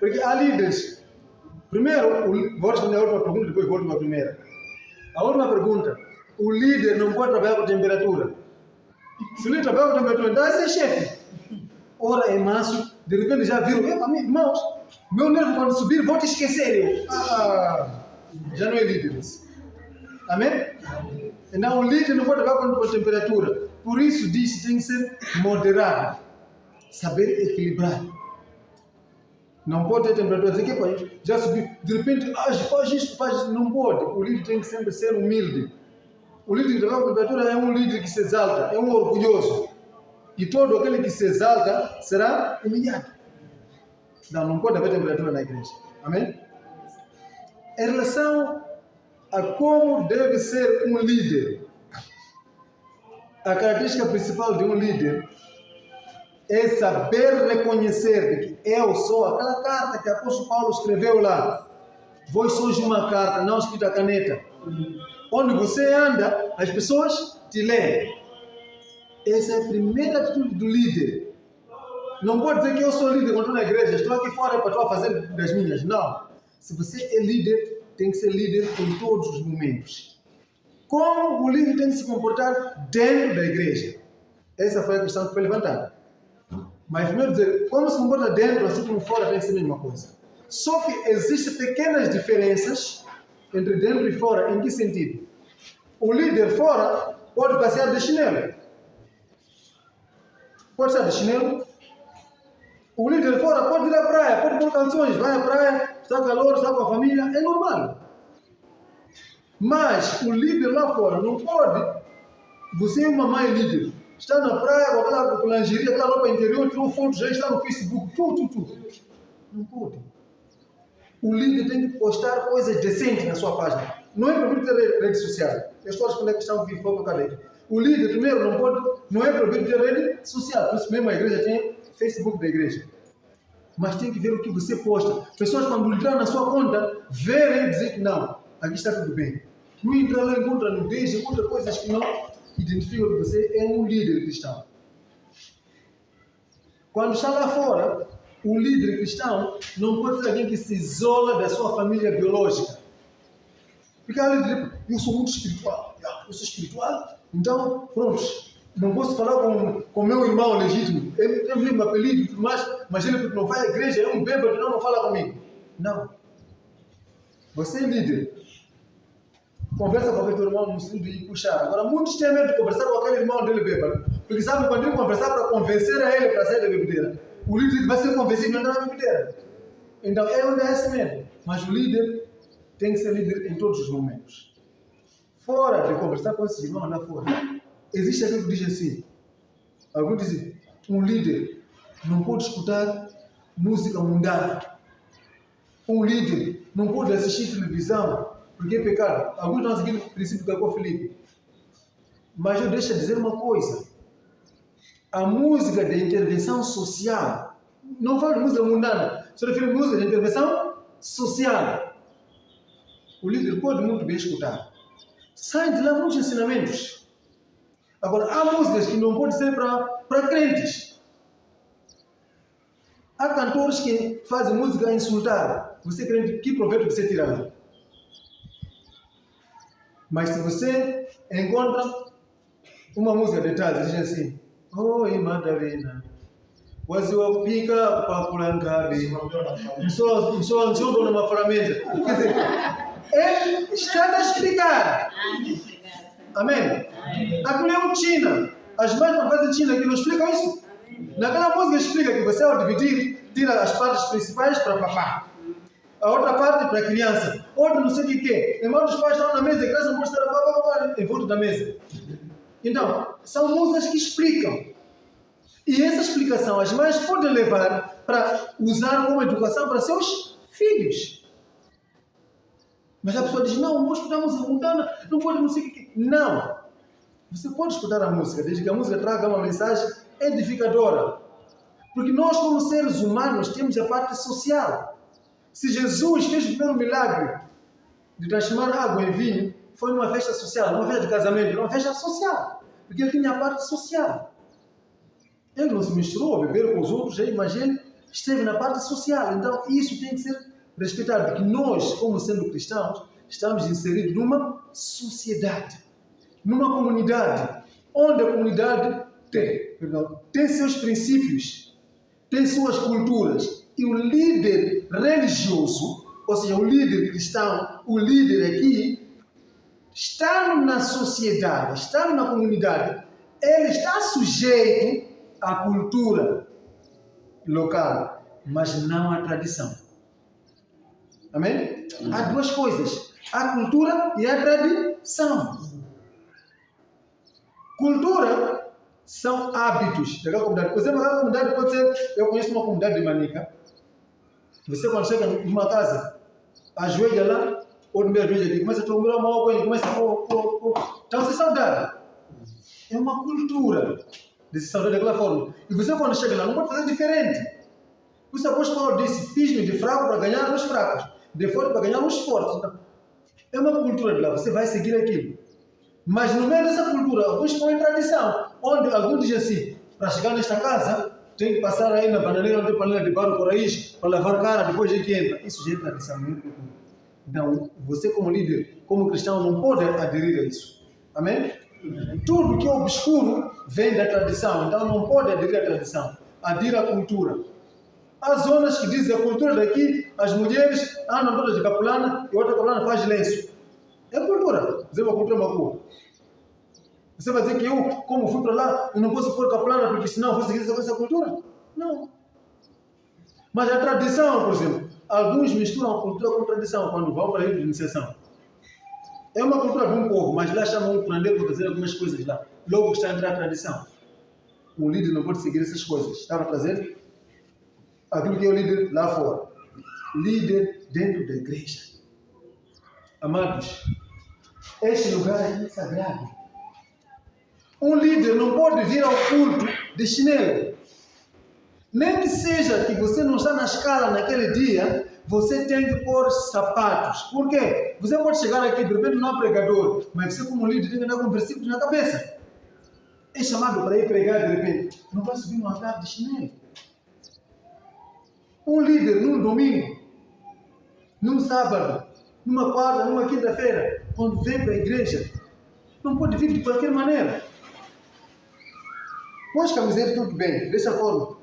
Porque há líderes. Primeiro, vou responder a última pergunta, depois volto para a primeira. A última pergunta. O líder não pode trabalhar com temperatura. Se o líder trabalha com temperatura, então esse é chefe. Ora, é manso. De repente já viram, irmãos, meu nervo quando subir, vou te esquecer. Já não é líder isso. Amém? Então o líder não pode trabalhar com temperatura. Por isso diz que tem que ser moderado. Saber equilibrar. Não pode ter temperatura. Dizer que já subiu. De repente, faz isso. Não pode. O líder tem que sempre ser humilde. O líder que trabalha com temperatura é um líder que se exalta. É um orgulhoso. E todo aquele que se exalta será humilhado. Não pode haver temperatura na igreja. Amém? Em relação a como deve ser um líder, a característica principal de um líder é saber reconhecer que eu sou aquela carta que o apóstolo Paulo escreveu lá. Vós sois uma carta, não escrita a caneta. Onde você anda, as pessoas te leem. Essa é a primeira atitude do líder. Não pode dizer que eu sou líder quando estou na igreja, estou aqui fora para estou a fazer das minhas. Não. Se você é líder, tem que ser líder em todos os momentos. Como o líder tem que se comportar dentro da igreja? Essa foi a questão que foi levantada. Mas primeiro dizer, como se comporta dentro, assim como fora, tem que ser a mesma coisa. Só que existem pequenas diferenças entre dentro e fora. Em que sentido? O líder fora pode passear de chinelo. Pode estar de chinelo. O líder fora pode ir à praia, pode pôr canções, vai à praia, está calor, está com a família, é normal. Mas o líder lá fora não pode. Você é uma mãe líder, está na praia com aquela lingerie, aquela roupa interior, tirou foto, já está no Facebook, tudo. Não pode. O líder tem que postar coisas decentes na sua página. Não é proibido ter rede social. Eu estou a responder a questão que foi colocada. O líder, primeiro, não é proibido ter rede social. Por isso mesmo a igreja tem Facebook da igreja. Mas tem que ver o que você posta. Pessoas, quando entrar na sua conta, verem e dizer que não, aqui está tudo bem. Não entrar lá, encontra nudez, encontra coisas que não identificam que você é um líder cristão. Quando está lá fora, o líder cristão não pode ser alguém que se isola da sua família biológica. Porque eu sou muito espiritual. Eu sou espiritual, então, pronto. Não posso falar com meu irmão legítimo. Ele tem o mesmo apelido e tudo mais, mas ele não vai à igreja, é um bêbado, não fala comigo. Não. Você é líder. Conversa com aquele teu irmão no sentido de puxar. Agora, muitos têm medo de conversar com aquele irmão dele bêbado. Porque sabe, quando ele conversar para convencer a ele para sair da bebedeira, o líder vai ser convencido a entrar na bebedeira. Então, é onde é esse medo. Mas o líder tem que ser líder em todos os momentos. Fora de conversar com esses irmãos lá fora, existe aquilo que diz assim. Alguns dizem, um líder não pode escutar música mundana. Um líder não pode assistir televisão, porque é pecado. Alguns estão seguindo o princípio que é Filipe. Mas eu deixo de dizer uma coisa. A música de intervenção social, não falo de música mundana, só refiro a música de intervenção social. O líder pode muito bem escutar. Saem de lá muitos ensinamentos. Agora, há músicas que não podem ser para crentes. Há cantores que fazem música a insultar. Você crente, que proveito você tira lá? Mas se você encontra uma música de trás, diz assim, oi Madalena, waziwapika pakulangabe, msolo na mafaramenta. Quer dizer, ele está a explicar. Amém? Aquilo é um China. As mães quando fazem China que não explicam isso. Naquela música explica que você ao dividir, tira as partes principais para papá. A outra parte para a criança. Outra não sei o que é. Irmão dos pais estão na mesa, a criança não pode estar papá em volta da mesa. Então, são músicas que explicam. E essa explicação as mães podem levar para usar como educação para seus filhos. Mas a pessoa diz, não vou escutar música mundana, não pode não sei o que. Não. Você pode escutar a música, desde que a música traga uma mensagem edificadora. Porque nós, como seres humanos, temos a parte social. Se Jesus fez o primeiro milagre de transformar água em vinho, foi numa festa social, numa festa de casamento, numa festa social. Porque ele tinha a parte social. Ele não se misturou a beber com os outros, mas ele esteve na parte social. Então, isso tem que ser respeitado. Porque nós, como sendo cristãos, estamos inseridos numa sociedade, numa comunidade, onde a comunidade tem seus princípios, tem suas culturas. E o líder religioso, ou seja, o líder cristão, o líder aqui, estando na sociedade, estando na comunidade, ele está sujeito à cultura local, mas não à tradição. Amém? Há duas coisas, a cultura e a tradição. Cultura são hábitos daquela comunidade. Por exemplo, aquela comunidade pode ser, eu conheço uma comunidade de Manica. Você quando chega numa casa, ajoelha lá, ou no meio ajoelha aqui, começa a tomar uma água e começa a... Então você é saudável. É uma cultura de se saudar daquela forma. E você quando chega lá, não pode fazer diferente. Por isso após Paulo disse, fiz-me de fraco para ganhar os fracos, de forte para ganhar os fortes. Então, é uma cultura de lá, você vai seguir aquilo. Mas no meio dessa cultura, alguns põem tradição, onde alguns dizem assim, para chegar nesta casa, tem que passar aí na bananeira, onde tem panela de barro por aí, para lavar a cara, depois de que entra. Isso já é tradição, não é cultura. Então, você como líder, como cristão, não pode aderir a isso. Amém? Tudo que é obscuro vem da tradição, então não pode aderir à tradição. Adira à cultura. Há zonas que dizem a cultura daqui, as mulheres andam todas de capulana e outra capulana faz lenço. É cultura. Por exemplo, a cultura macua. Você vai dizer que eu, como fui para lá, eu não posso pôr capulana porque senão eu vou seguir essa cultura? Não. Mas a tradição, por exemplo, alguns misturam a cultura com a tradição quando vão para a iniciação. É uma cultura de um povo, mas lá chamam um curandeiro para fazer algumas coisas lá. Logo está a entrar a tradição. O líder não pode seguir essas coisas. Está a trazer aquilo que é o líder lá fora. Líder dentro da igreja. Amados, este lugar é sagrado. Um líder não pode vir ao culto de chinelo. Nem que seja que você não está na escala naquele dia, você tem que pôr sapatos. Por quê? Você pode chegar aqui, de repente não é pregador, mas você como líder tem que andar com versículos na cabeça. É chamado para ir pregar de repente. Não vai subir no altar de chinelo. Um líder num domingo, num sábado, numa quarta, numa quinta-feira, quando vem para a igreja, não pode vir de qualquer maneira. Pôs camiseta, tudo bem, dessa forma.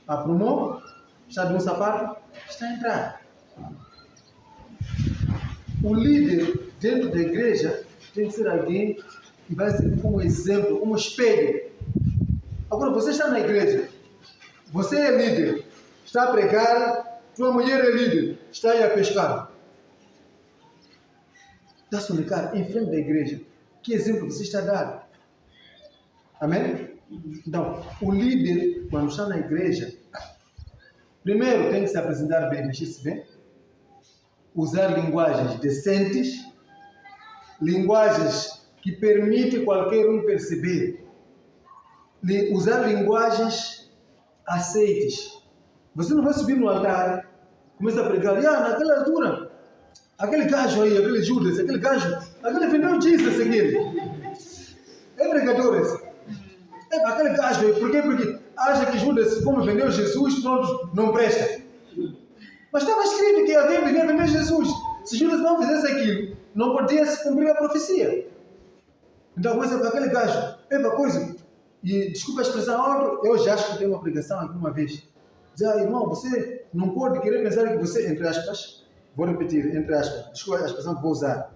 Aprumou, está de um sapato, está a entrar. O líder dentro da igreja tem que ser alguém que vai servir como exemplo, como espelho. Agora, você está na igreja, você é líder, está a pregar, tua mulher é líder, está aí a pescar. Está-se a brincar em frente da igreja. Que exemplo você está a dar? Amém? Então, o líder, quando está na igreja, primeiro tem que se apresentar bem, mexer-se bem, usar linguagens decentes, linguagens que permitem qualquer um perceber, usar linguagens aceites. Você não vai subir no altar, começa a pregar, naquela altura, aquele gajo aí, aquele Judas, aquele gajo, aquele vendeu Jesus, aquele. É pregador esse. É aquele gajo aí, por quê? Porque acha que Judas, como vendeu Jesus, pronto, não presta. Mas estava escrito que alguém devia vender Jesus. Se Judas não fizesse aquilo, não podia se cumprir a profecia. Então começa com aquele gajo, coisa. E desculpa a expressão, eu já escutei uma pregação alguma vez. Diz, irmão, você não pode querer pensar que você, entre aspas, vou repetir, entre aspas, desculpa a expressão que vou usar.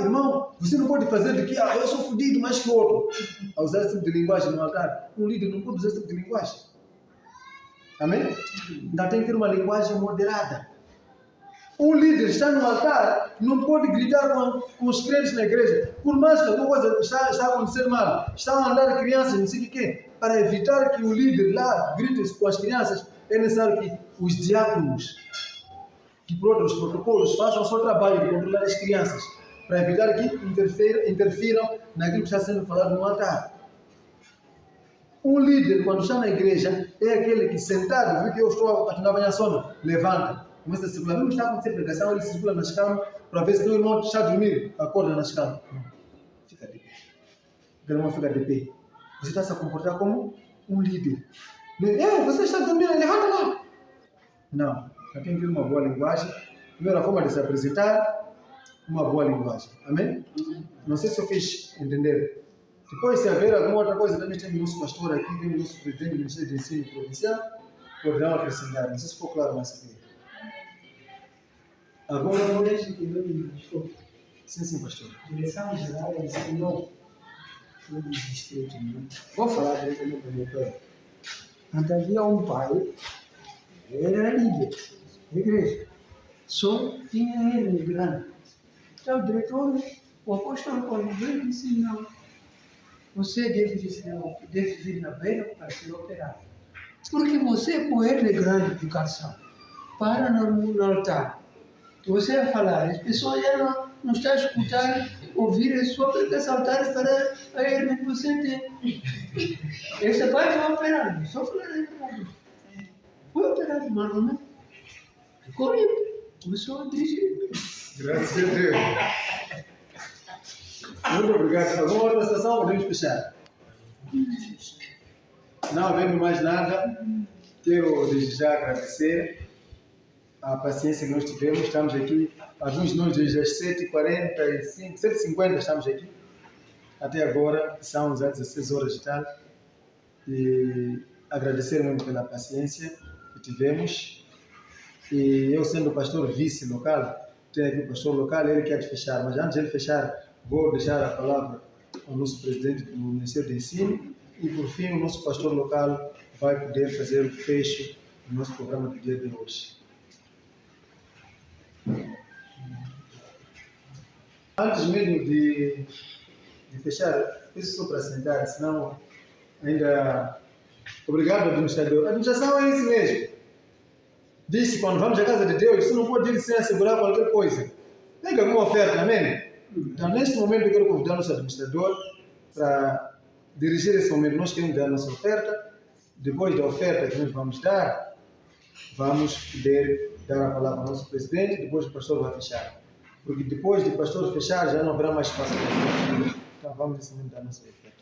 Irmão, você não pode fazer de que, eu sou fodido mais que o outro. A usar esse tipo de linguagem no altar. Um líder não pode usar esse tipo de linguagem. Amém? Então tem que ter uma linguagem moderada. Um líder está no altar, não pode gritar com os crentes na igreja. Por mais que alguma coisa está acontecendo mal, estão a andar crianças, não sei o que. Para evitar que o líder lá grite com as crianças, é necessário que os diáconos, que por os protocolos, façam o seu trabalho de controlar as crianças, para evitar que interfiram naquilo que está sendo falado no altar. Um líder, quando está na igreja, é aquele que sentado, vê que eu estou a tomar banho sono, levanta, começa a circular. Não está acontecendo pregação, ele circula nas camas, para ver se o irmão está a dormir, acorda nas camas. Não, fica de pé. O irmão fica de pé. Você está se a comportar como um líder. Você está dormindo, levanta lá. Não, tem que ter uma boa linguagem. Primeira forma de se apresentar, uma boa linguagem. Amém? Não sei se eu fiz entender. Depois, se haver alguma outra coisa, também tem o nosso pastor aqui, tem o nosso presidente do Ministério de Ensino Provincial, poderão acrescentar. Não sei se ficou claro mais aqui. Agora, Não deixe que eu pastor. sim, pastor. Direção geral ensinou todo o distrito. Vou falar diretamente para o meu pai. Antes havia um pai, ele era líder da igreja. Só tinha ele grande. Então o diretor, o apóstolo Paulo veio e disse: não, você deve vir na beira para ser operado. Porque você, com ele, grande educação, para no altar. Você vai falar, as pessoas já não estão a escutar, ouvir a sua pregação, para a hernia que você tem. Esse pai foi operado, só falar aí. Foi operado, mas não. Ficou limpo, começou a dirigir. Graças a Deus. Muito obrigado. Alguma outra situação? Podemos fechar. Não havendo mais nada, quero desde já agradecer a paciência que nós tivemos. Estamos aqui, alguns de nós desde as 7h45, 7h50 estamos aqui. Até agora, são já 16 horas de tarde. E agradecer muito pela paciência que tivemos. E eu, sendo o pastor vice local, tenho aqui o pastor local, ele quer fechar. Mas antes de ele fechar, vou deixar a palavra ao nosso presidente do Ministério de Ensino. E, por fim, o nosso pastor local vai poder fazer o fecho do nosso programa do dia de hoje. Antes mesmo de fechar, isso só para sentar, senão ainda... Obrigado, administrador. A administração é isso mesmo. Disse, quando vamos à casa de Deus, você não pode ir sem assegurar qualquer coisa. Pega alguma oferta, amém? Então, neste momento, eu quero convidar o nosso administrador para dirigir esse momento. Nós queremos dar a nossa oferta. Depois da oferta que nós vamos dar, vamos poder dar a palavra ao nosso presidente. Depois o pastor vai fechar. Porque depois do pastor fechar, já não haverá mais espaço para oferta. Então, vamos nesse momento dar a nossa oferta.